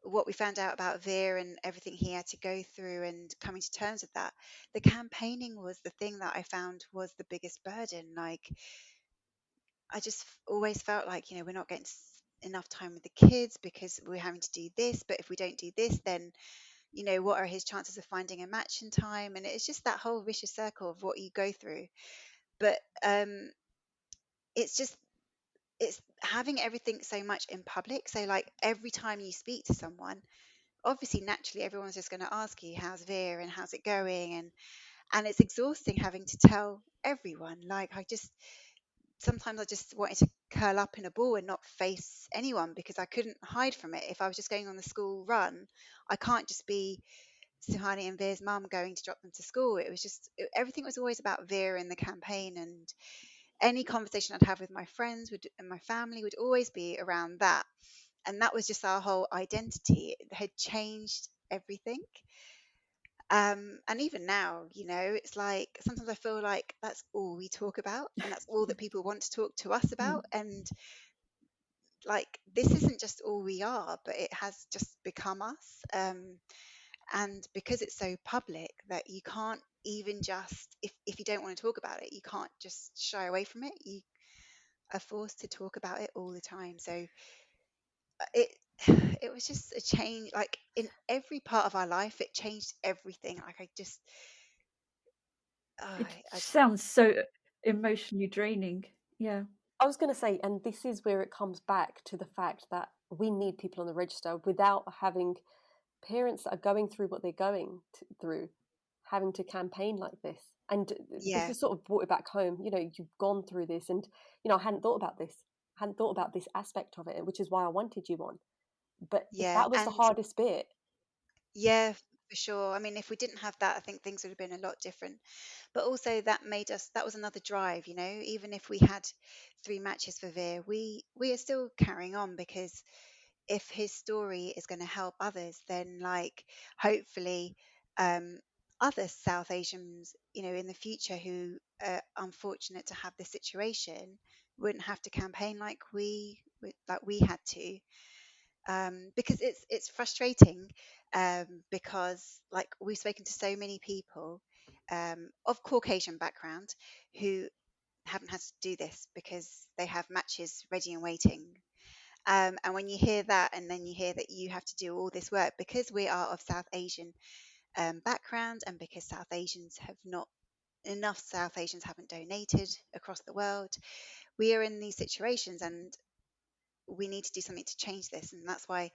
what we found out about Veer and everything he had to go through and coming to terms with that. The campaigning was the thing that I found was the biggest burden. Like I just always felt like, we're not getting enough time with the kids because we're having to do this, but if we don't do this, then what are his chances of finding a match in time? And it's just that whole vicious circle of what you go through. But it's just it's having everything so much in public. So like every time you speak to someone, obviously naturally everyone's just going to ask you how's Veer and how's it going, and it's exhausting having to tell everyone. Like I just sometimes I just wanted to curl up in a ball and not face anyone because I couldn't hide from it. If I was just going on the school run, I can't just be Suhani and Veer's mum going to drop them to school. It was just everything was always about Veer in the campaign, and any conversation I'd have with my friends would and my family would always be around that. And that was just our whole identity. It had changed everything. And even now, it's like sometimes I feel like that's all we talk about, and that's all that people want to talk to us Mm. about. And like, this isn't just all we are, but it has just become us. And because it's so public that you can't even just, if you don't want to talk about it, you can't just shy away from it. You are forced to talk about it all the time. So it it was just a change, like in every part of our life. It changed everything. Like I just, It I sounds so emotionally draining. Yeah. I was going to say, and this is where it comes back to the fact that we need people on the register without having parents that are going through what they're going through, having to campaign like this. And this yeah, has sort of brought it back home. You've gone through this, and I hadn't thought about this. I hadn't thought about this aspect of it, which is why I wanted you on. But if yeah, that was the and hardest bit, yeah, for sure. I mean, if we didn't have that, I think things would have been a lot different. But also that made us, that was another drive, even if we had 3 matches for Veer, we are still carrying on, because if his story is going to help others, then like hopefully um other South Asians, in the future who are unfortunate to have this situation wouldn't have to campaign like we had to, because it's frustrating, because like we've spoken to so many people of Caucasian background who haven't had to do this because they have matches ready and waiting. And when you hear that, and then you hear that you have to do all this work because we are of South Asian background, and because South Asians haven't donated across the world, we are in these situations, and we need to do something to change this. And that's why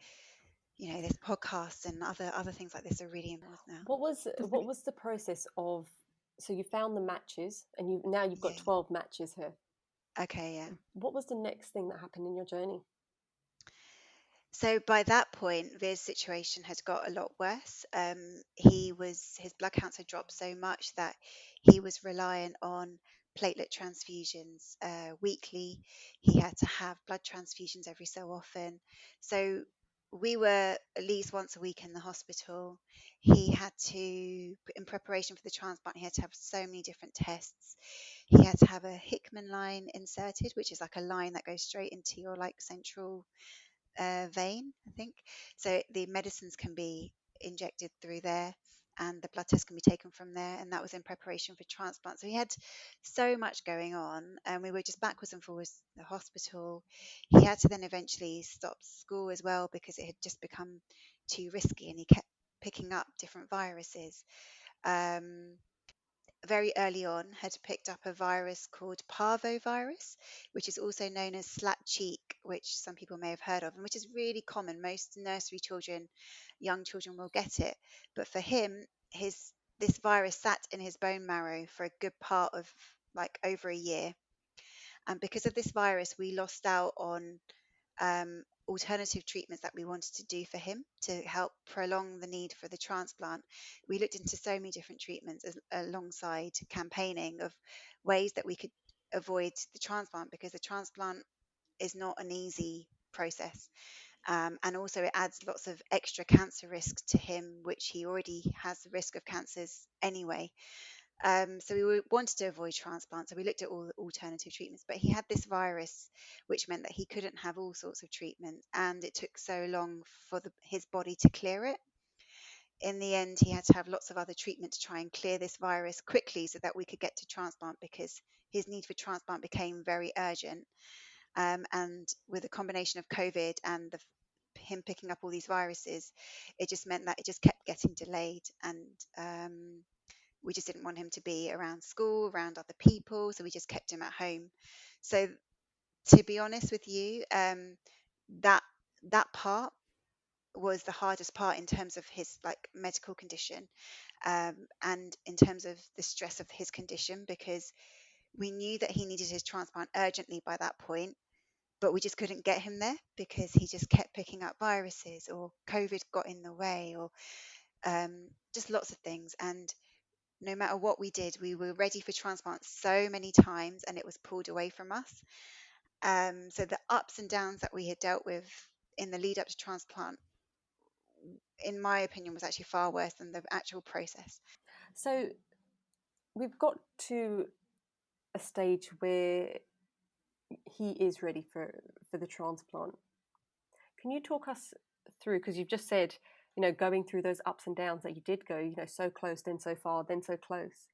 this podcast and other things like this are really important now. what was the process of? So you found the matches, and you've got Yeah. 12 matches here. Okay. Yeah. What was the next thing that happened in your journey? So by that point, Veer's situation had got a lot worse. His blood counts had dropped so much that he was reliant on platelet transfusions weekly. He had to have blood transfusions every so often. So we were at least once a week in the hospital. He had to, in preparation for the transplant, he had to have so many different tests. He had to have a Hickman line inserted, which is like a line that goes straight into your like central vein, I think. So the medicines can be injected through there, and the blood test can be taken from there. And that was in preparation for transplant. So he had so much going on, and we were just backwards and forwards to the hospital. He had to then eventually stop school as well because it had just become too risky, and he kept picking up different viruses. Um, Very early on had picked up a virus called parvovirus, which is also known as slat cheek, which some people may have heard of, and which is really common. Most nursery children, young children will get it. But for him, his this virus sat in his bone marrow for a good part of like over a year. And because of this virus, we lost out on alternative treatments that we wanted to do for him to help prolong the need for the transplant. We looked into so many different treatments alongside campaigning of ways that we could avoid the transplant, because the transplant is not an easy process. And also, it adds lots of extra cancer risk to him, which he already has the risk of cancers anyway. So we wanted to avoid transplant. So we looked at all the alternative treatments, but he had this virus, which meant that he couldn't have all sorts of treatments, and it took so long for his body to clear it. In the end, he had to have lots of other treatment to try and clear this virus quickly so that we could get to transplant, because his need for transplant became very urgent. And with a combination of COVID and him picking up all these viruses, it just meant that it just kept getting delayed. And we just didn't want him to be around school, around other people, so we just kept him at home. So to be honest with you, that that part was the hardest part in terms of his like medical condition, and in terms of the stress of his condition, because we knew that he needed his transplant urgently by that point, but we just couldn't get him there because he just kept picking up viruses, or COVID got in the way, or just lots of things. And no matter what we did, we were ready for transplant so many times, and it was pulled away from us. So the ups and downs that we had dealt with in the lead up to transplant, in my opinion, was actually far worse than the actual process. So we've got to a stage where he is ready for the transplant. Can you talk us through, because you've just said, going through those ups and downs that you did go, so close, then so far, then so close.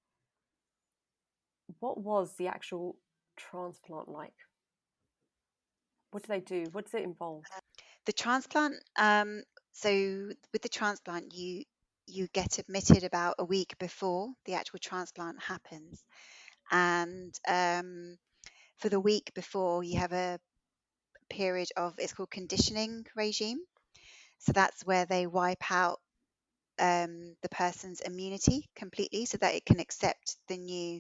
What was the actual transplant like? What do they do? What does it involve? The transplant, so with the transplant, you get admitted about a week before the actual transplant happens, and for the week before, you have a period of, it's called conditioning regime. So that's where they wipe out the person's immunity completely, so that it can accept the new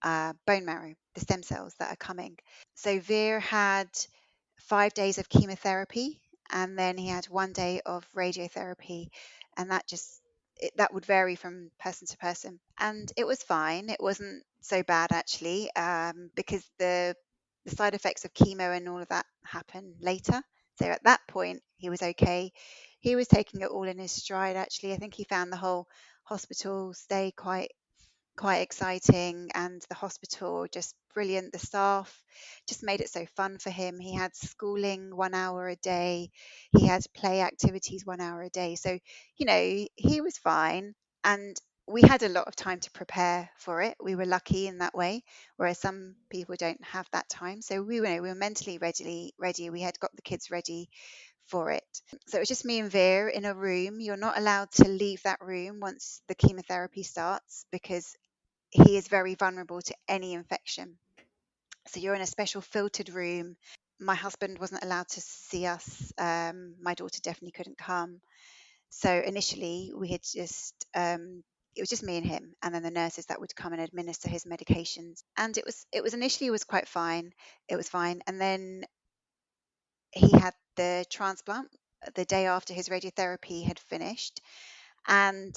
bone marrow, the stem cells that are coming. So Veer had 5 days of chemotherapy, and then he had 1 day of radiotherapy, and that would vary from person to person. And it was fine. It wasn't so bad actually, because the side effects of chemo and all of that happen later. So at that point, he was okay. He was taking it all in his stride. Actually, I think he found the whole hospital stay quite exciting, and the hospital just brilliant. The staff just made it so fun for him. He had schooling 1 hour a day, he had play activities 1 hour a day. So, he was fine, and we had a lot of time to prepare for it. We were lucky in that way, whereas some people don't have that time. So we were mentally ready. We had got the kids ready for it. So it was just me and Veer in a room. You're not allowed to leave that room once the chemotherapy starts, because he is very vulnerable to any infection. So you're in a special filtered room. My husband wasn't allowed to see us. My daughter definitely couldn't come. So initially, we had it was just me and him, and then the nurses that would come and administer his medications. And it was initially, it was quite fine. It was fine, and then he had the transplant the day after his radiotherapy had finished, and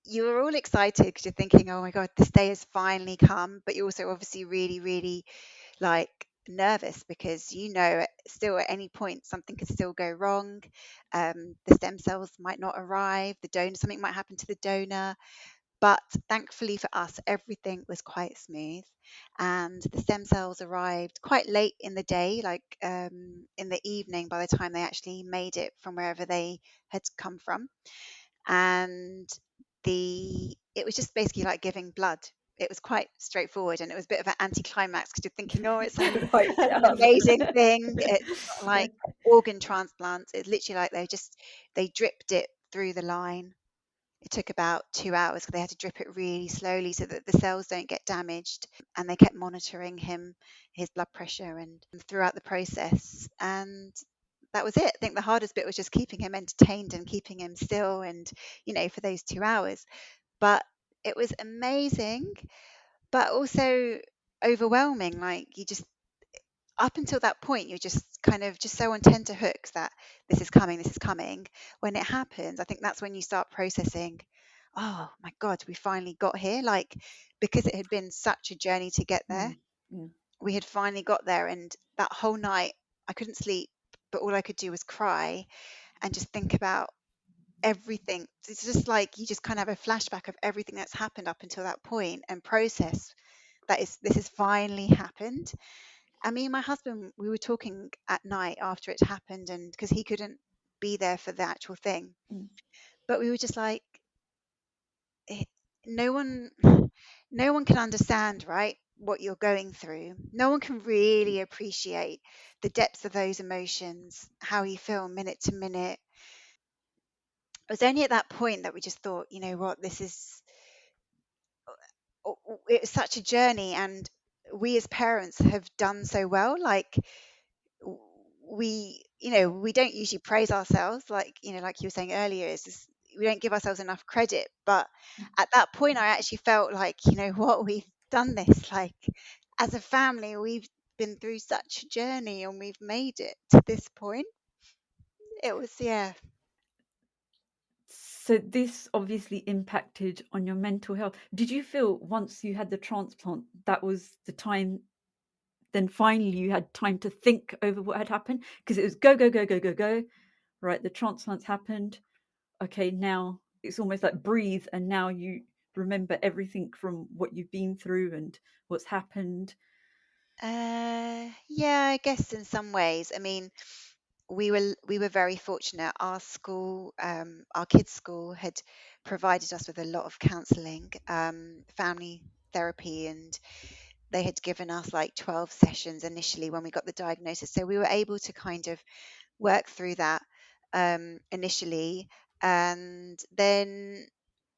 you were all excited because you're thinking, oh my God, this day has finally come. But you're also obviously really, really like nervous, because still at any point something could still go wrong. The stem cells might not arrive, something might happen to the donor. But thankfully for us, everything was quite smooth, and the stem cells arrived quite late in the day, like in the evening, by the time they actually made it from wherever they had come from. And it was just basically like giving blood. It was quite straightforward, and it was a bit of an anticlimax because you're thinking, oh, it's some Right. amazing thing. It's not like organ transplants. It's literally like they dripped it through the line. It took about 2 hours because they had to drip it really slowly so that the cells don't get damaged. And they kept monitoring his blood pressure and throughout the process. And that was it. I think the hardest bit was just keeping him entertained and keeping him still, and for those 2 hours. But it was amazing, but also overwhelming. Like, you just, up until that point, you're just kind of just so on tenterhooks that this is coming, this is coming. When it happens, I think that's when you start processing, oh my God, we finally got here. Like, because it had been such a journey to get there, we had finally got there. And that whole night, I couldn't sleep, but all I could do was cry and just think about everything. It's just like you just kind of have a flashback of everything that's happened up until that point, and process this has finally happened. I mean, my husband, we were talking at night after it happened, and because he couldn't be there for the actual thing, but we were just like, no one, no one can understand, right, what you're going through. No one can really appreciate the depths of those emotions, how you feel minute to minute. It was only at that point that we just thought, you know what, it was such a journey, and we as parents have done so well. Like we, we don't usually praise ourselves, like, like you were saying earlier, is just, we don't give ourselves enough credit. But at that point, I actually felt like, what, we've done this. Like, as a family, we've been through such a journey and we've made it to this point. It was, yeah. So this obviously impacted on your mental health. Did you feel once you had the transplant, that was the time, then finally you had time to think over what had happened? Because it was go, go, go, go, go, go. Right, the transplants happened. Okay, now it's almost like breathe, and now you remember everything from what you've been through and what's happened. Yeah, I guess in some ways. I mean, we were very fortunate. Our school, our kids' school, had provided us with a lot of counselling, family therapy, and they had given us like 12 sessions initially when we got the diagnosis. So we were able to kind of work through that initially, and then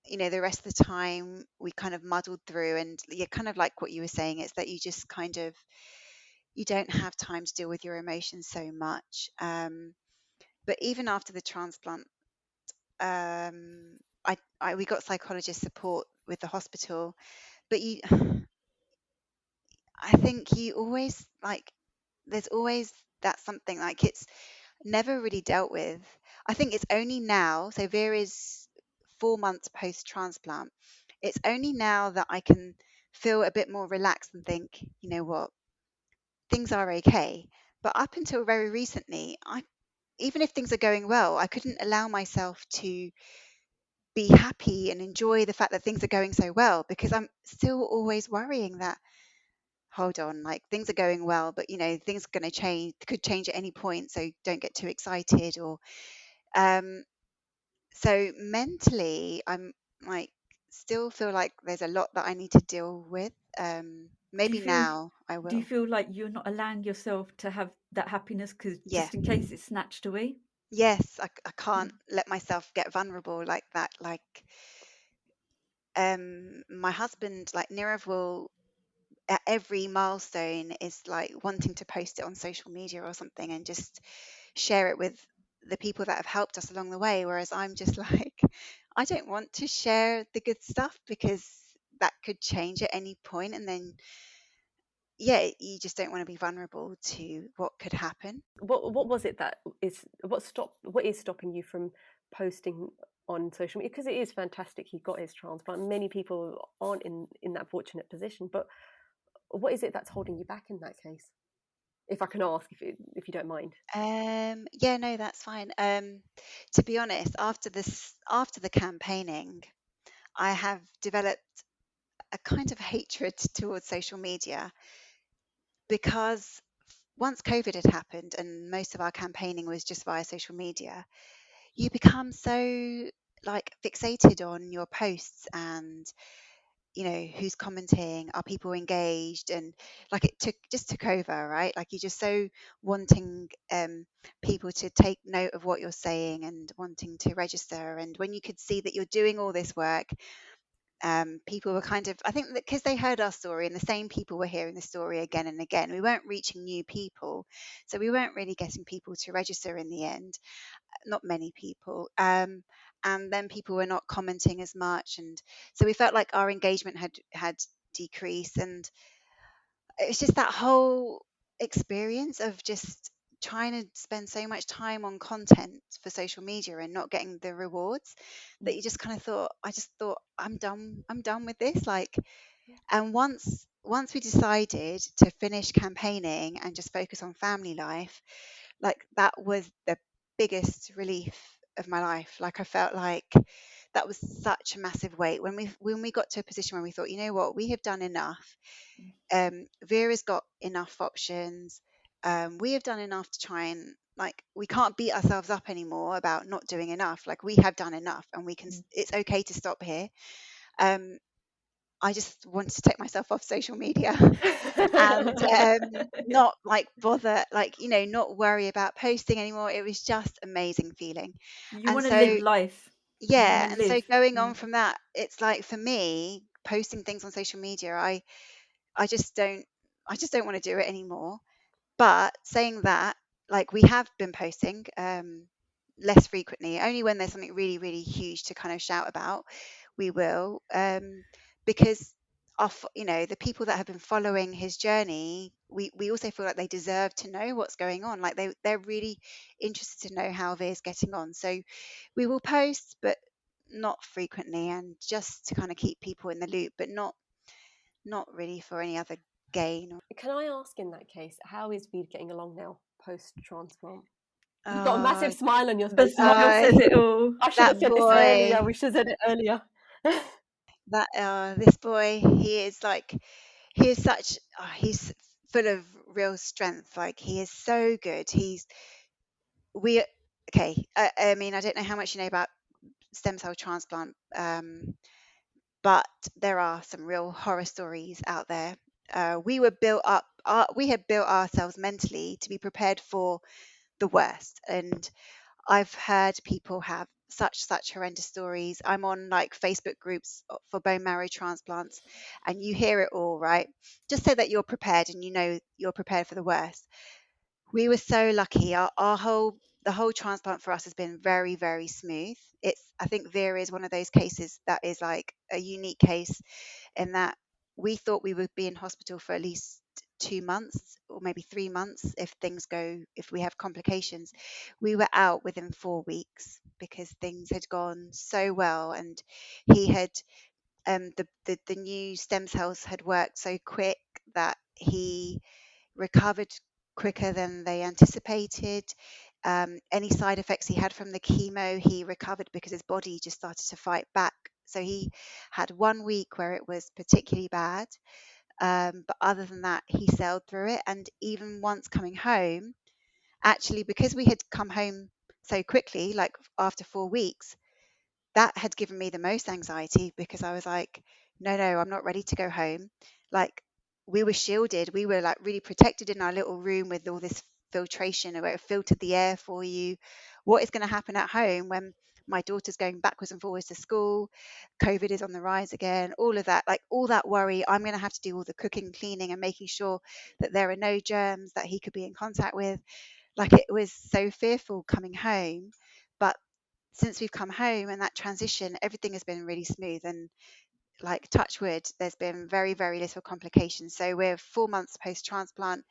the rest of the time we kind of muddled through. And yeah, kind of like what you were saying, it's that you just kind of, you don't have time to deal with your emotions so much. But even after the transplant, we got psychologist support with the hospital. But I think you always, like, there's always that something, like, it's never really dealt with. I think it's only now, so Veer is 4 months post transplant. It's only now that I can feel a bit more relaxed and think, you know what, things are okay. But up until very recently, even if things are going well, I couldn't allow myself to be happy and enjoy the fact that things are going so well, because I'm still always worrying that, hold on, like, things are going well, but things are going to change, could change at any point, so don't get too excited. Or um so mentally, I'm like, still feel like there's a lot that I need to deal with. Do you Maybe feel now I do you will. feel like you're not allowing yourself to have that happiness because Yeah. just in case it's snatched away? Yes, I Mm, can't let myself get vulnerable like that. Like, my husband, like, Nirav, will at every milestone is like wanting to post it on social media or something and just share it with the people that have helped us along the way, whereas I'm just like, I don't want to share the good stuff because that could change at any point. And then, yeah, you just don't want to be vulnerable to what could happen. What was it that is what is stopping you from posting on social media? Because it is fantastic he got his transplant. Many people aren't in that fortunate position, but what is it that's holding you back in that case? If I can ask, if you don't mind. Yeah, no, that's fine. To be honest, after the campaigning, I have developed a kind of hatred towards social media, because once COVID had happened and most of our campaigning was just via social media, you become so, like, fixated on your posts and who's commenting, are people engaged, and like, it took over, right? Like, you're just so wanting people to take note of what you're saying and wanting to register. And when you could see that you're doing all this work, people were kind of, I think that because they heard our story and the same people were hearing the story again and again, we weren't reaching new people, so we weren't really getting people to register in the end, not many people. And then people were not commenting as much, and so we felt like our engagement had decreased. And it was just that whole experience of just trying to spend so much time on content for social media and not getting the rewards, that you just kind of thought, I just thought, I'm done with this, like. And once we decided to finish campaigning and just focus on family life, like, that was the biggest relief of my life. Like, I felt like that was such a massive weight when we got to a position where we thought, you know what, we have done enough. Vera's got enough options. We have done enough to try and, like, we can't beat ourselves up anymore about not doing enough. Like, we have done enough, and we can. mm. It's okay to stop here. Um, I just wanted to take myself off social media and not, like, bother, like, not worry about posting anymore. It was just amazing feeling. You And want to live so, life. You want yeah, to and so live. going on Mm, from that, it's like, for me, posting things on social media, I just don't. I just don't want to do it anymore. But saying that, like, we have been posting less frequently, only when there's something really, really huge to kind of shout about, we will, because the people that have been following his journey, we also feel like they deserve to know what's going on. Like they're really interested to know how Veer's getting on. So we will post, but not frequently, and just to kind of keep people in the loop, but not really for any other gain. Can I ask in that case, how is Veer getting along now post transplant? You've got a massive smile on your The face. smile says it all. I should have that said this earlier. boy, We should have said it earlier. this boy, he is like, he is such, he's full of real strength. Like, he is so good. We, okay. I mean, I don't know how much you know about stem cell transplant, but there are some real horror stories out there. We were built up, we had built ourselves mentally to be prepared for the worst. And I've heard people have such horrendous stories. I'm on like Facebook groups for bone marrow transplants, and you hear it all, right? Just so that you're prepared and you know you're prepared for the worst. We were so lucky. The whole transplant for us has been very, very smooth. I think Veer is one of those cases that is like a unique case in that we thought we would be in hospital for at least 2 months or maybe 3 months if we have complications. We were out within 4 weeks because things had gone so well, and he had the new stem cells had worked so quick that he recovered quicker than they anticipated. Any side effects he had from the chemo, he recovered because his body just started to fight back. So he had 1 week where it was particularly bad. But other than that, he sailed through it. And even once coming home, actually, because we had come home so quickly, like after 4 weeks, that had given me the most anxiety because I was like, no, I'm not ready to go home. Like, we were shielded, we were like really protected in our little room with all this filtration where it filtered the air for you. What is going to happen at home when my daughter's going backwards and forwards to school? COVID is on the rise again, all of that, like all that worry. I'm going to have to do all the cooking, cleaning, and making sure that there are no germs that he could be in contact with. Like, it was so fearful coming home. But since we've come home and that transition, everything has been really smooth, and like, touch wood, there's been very, very little complications. So we're 4 months post transplant.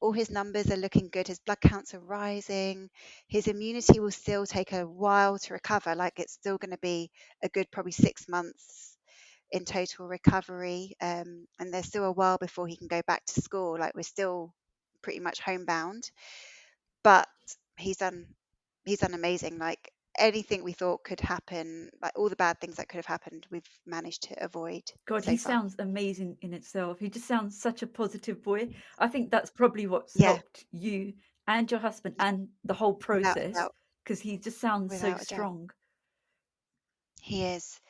All his numbers are looking good. His blood counts are rising. His immunity will still take a while to recover. Like, it's still going to be a good probably 6 months in total recovery. And there's still a while before he can go back to school. Like, we're still pretty much homebound. But he's done amazing. Like, anything we thought could happen, like all the bad things that could have happened, we've managed to avoid God, so he far. sounds amazing in itself. He just sounds such a positive boy. I think that's probably what's Yeah, helped you and your husband and the whole without a process, doubt. because he just sounds so Without a doubt, strong. he is.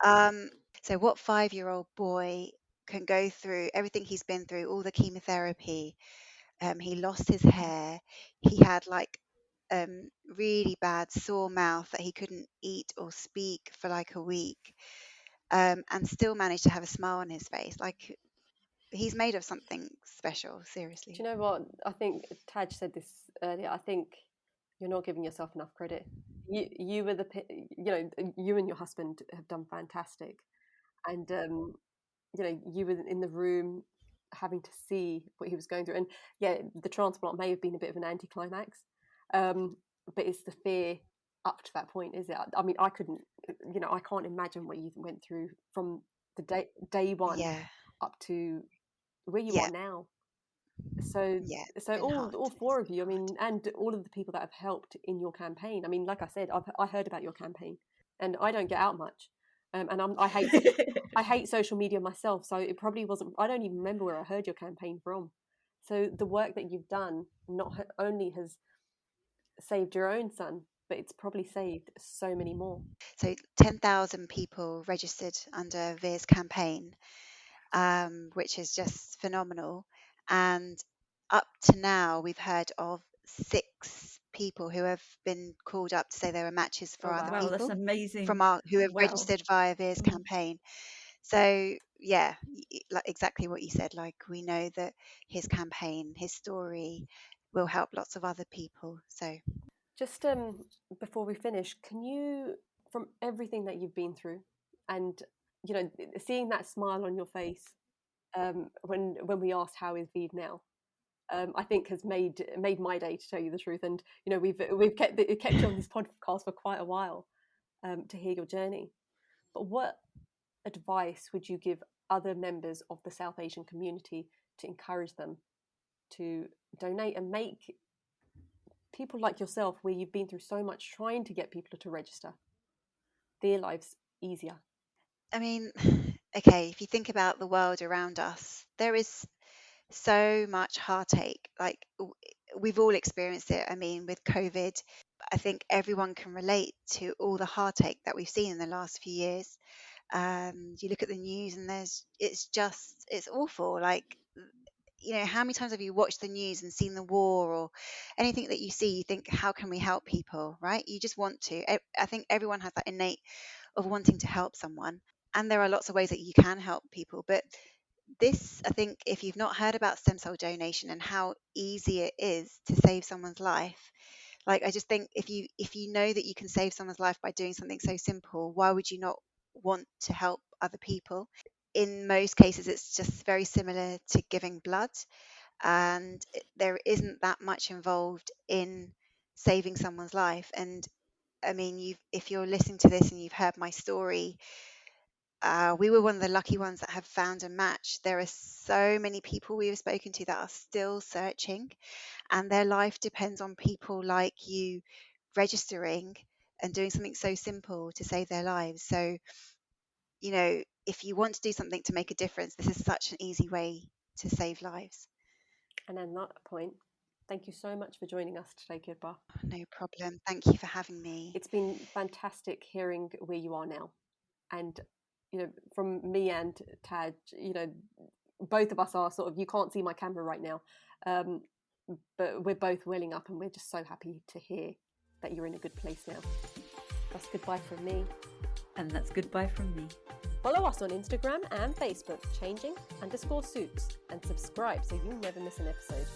So what 5-year-old boy can go through everything he's been through, all the chemotherapy? He lost his hair. He had like really bad sore mouth that he couldn't eat or speak for like a week, and still managed to have a smile on his face. Like, he's made of something special, seriously. Do you know what? I think Taj said this earlier. I think you're not giving yourself enough credit. You were you and your husband have done fantastic, and you were in the room having to see what he was going through. And yeah, the transplant may have been a bit of an anticlimax, but it's the fear up to that point, is it? I mean, I couldn't, I can't imagine what you went through from the day one Yeah, up to where you yeah, are now. So yeah. It's so been hard. all It's four of been you, I hard. mean, and all of the people that have helped in your campaign. I mean, like I said, I heard about your campaign, and I don't get out much, and I hate social media myself, so it probably wasn't. I don't even remember where I heard your campaign from. So the work that you've done not only has saved your own son, but it's probably saved so many more. So 10,000 people registered under Veer's campaign, which is just phenomenal. And up to now, we've heard of 6 people who have been called up to say there were matches for Oh other wow! Wow, that's people amazing. from who have Wow. registered via Veer's campaign. So yeah, like exactly what you said. Like, we know that his campaign, his story, will help lots of other people. So Just before we finish, can you, from everything that you've been through, and seeing that smile on your face when we asked how is Veer now, I think has made my day, to tell you the truth. And we've kept you on this podcast for quite a while to hear your journey. But what advice would you give other members of the South Asian community to encourage them to donate and make people like yourself, where you've been through so much trying to get people to register, their lives easier? I mean, okay, if you think about the world around us, there is so much heartache. Like, we've all experienced it. I mean, with COVID, I think everyone can relate to all the heartache that we've seen in the last few years. You look at the news and it's awful. Like, how many times have you watched the news and seen the war or anything that you see, you think, how can we help people, right? You just want to. I think everyone has that innate of wanting to help someone. And there are lots of ways that you can help people. But this, I think, if you've not heard about stem cell donation and how easy it is to save someone's life, like, I just think if you know that you can save someone's life by doing something so simple, why would you not want to help other people? In most cases, it's just very similar to giving blood, and there isn't that much involved in saving someone's life. And I mean, if you're listening to this and you've heard my story, we were one of the lucky ones that have found a match. There are so many people we have spoken to that are still searching, and their life depends on people like you registering and doing something so simple to save their lives. So, if you want to do something to make a difference, this is such an easy way to save lives. And on that point, thank you so much for joining us today, Kirpa. No problem. Thank you for having me. It's been fantastic hearing where you are now. And, from me and Taj, both of us are sort of, you can't see my camera right now, but we're both welling up, and we're just so happy to hear that you're in a good place now. That's goodbye from me. And that's goodbye from me. Follow us on Instagram and Facebook, changing_suits, and subscribe so you never miss an episode.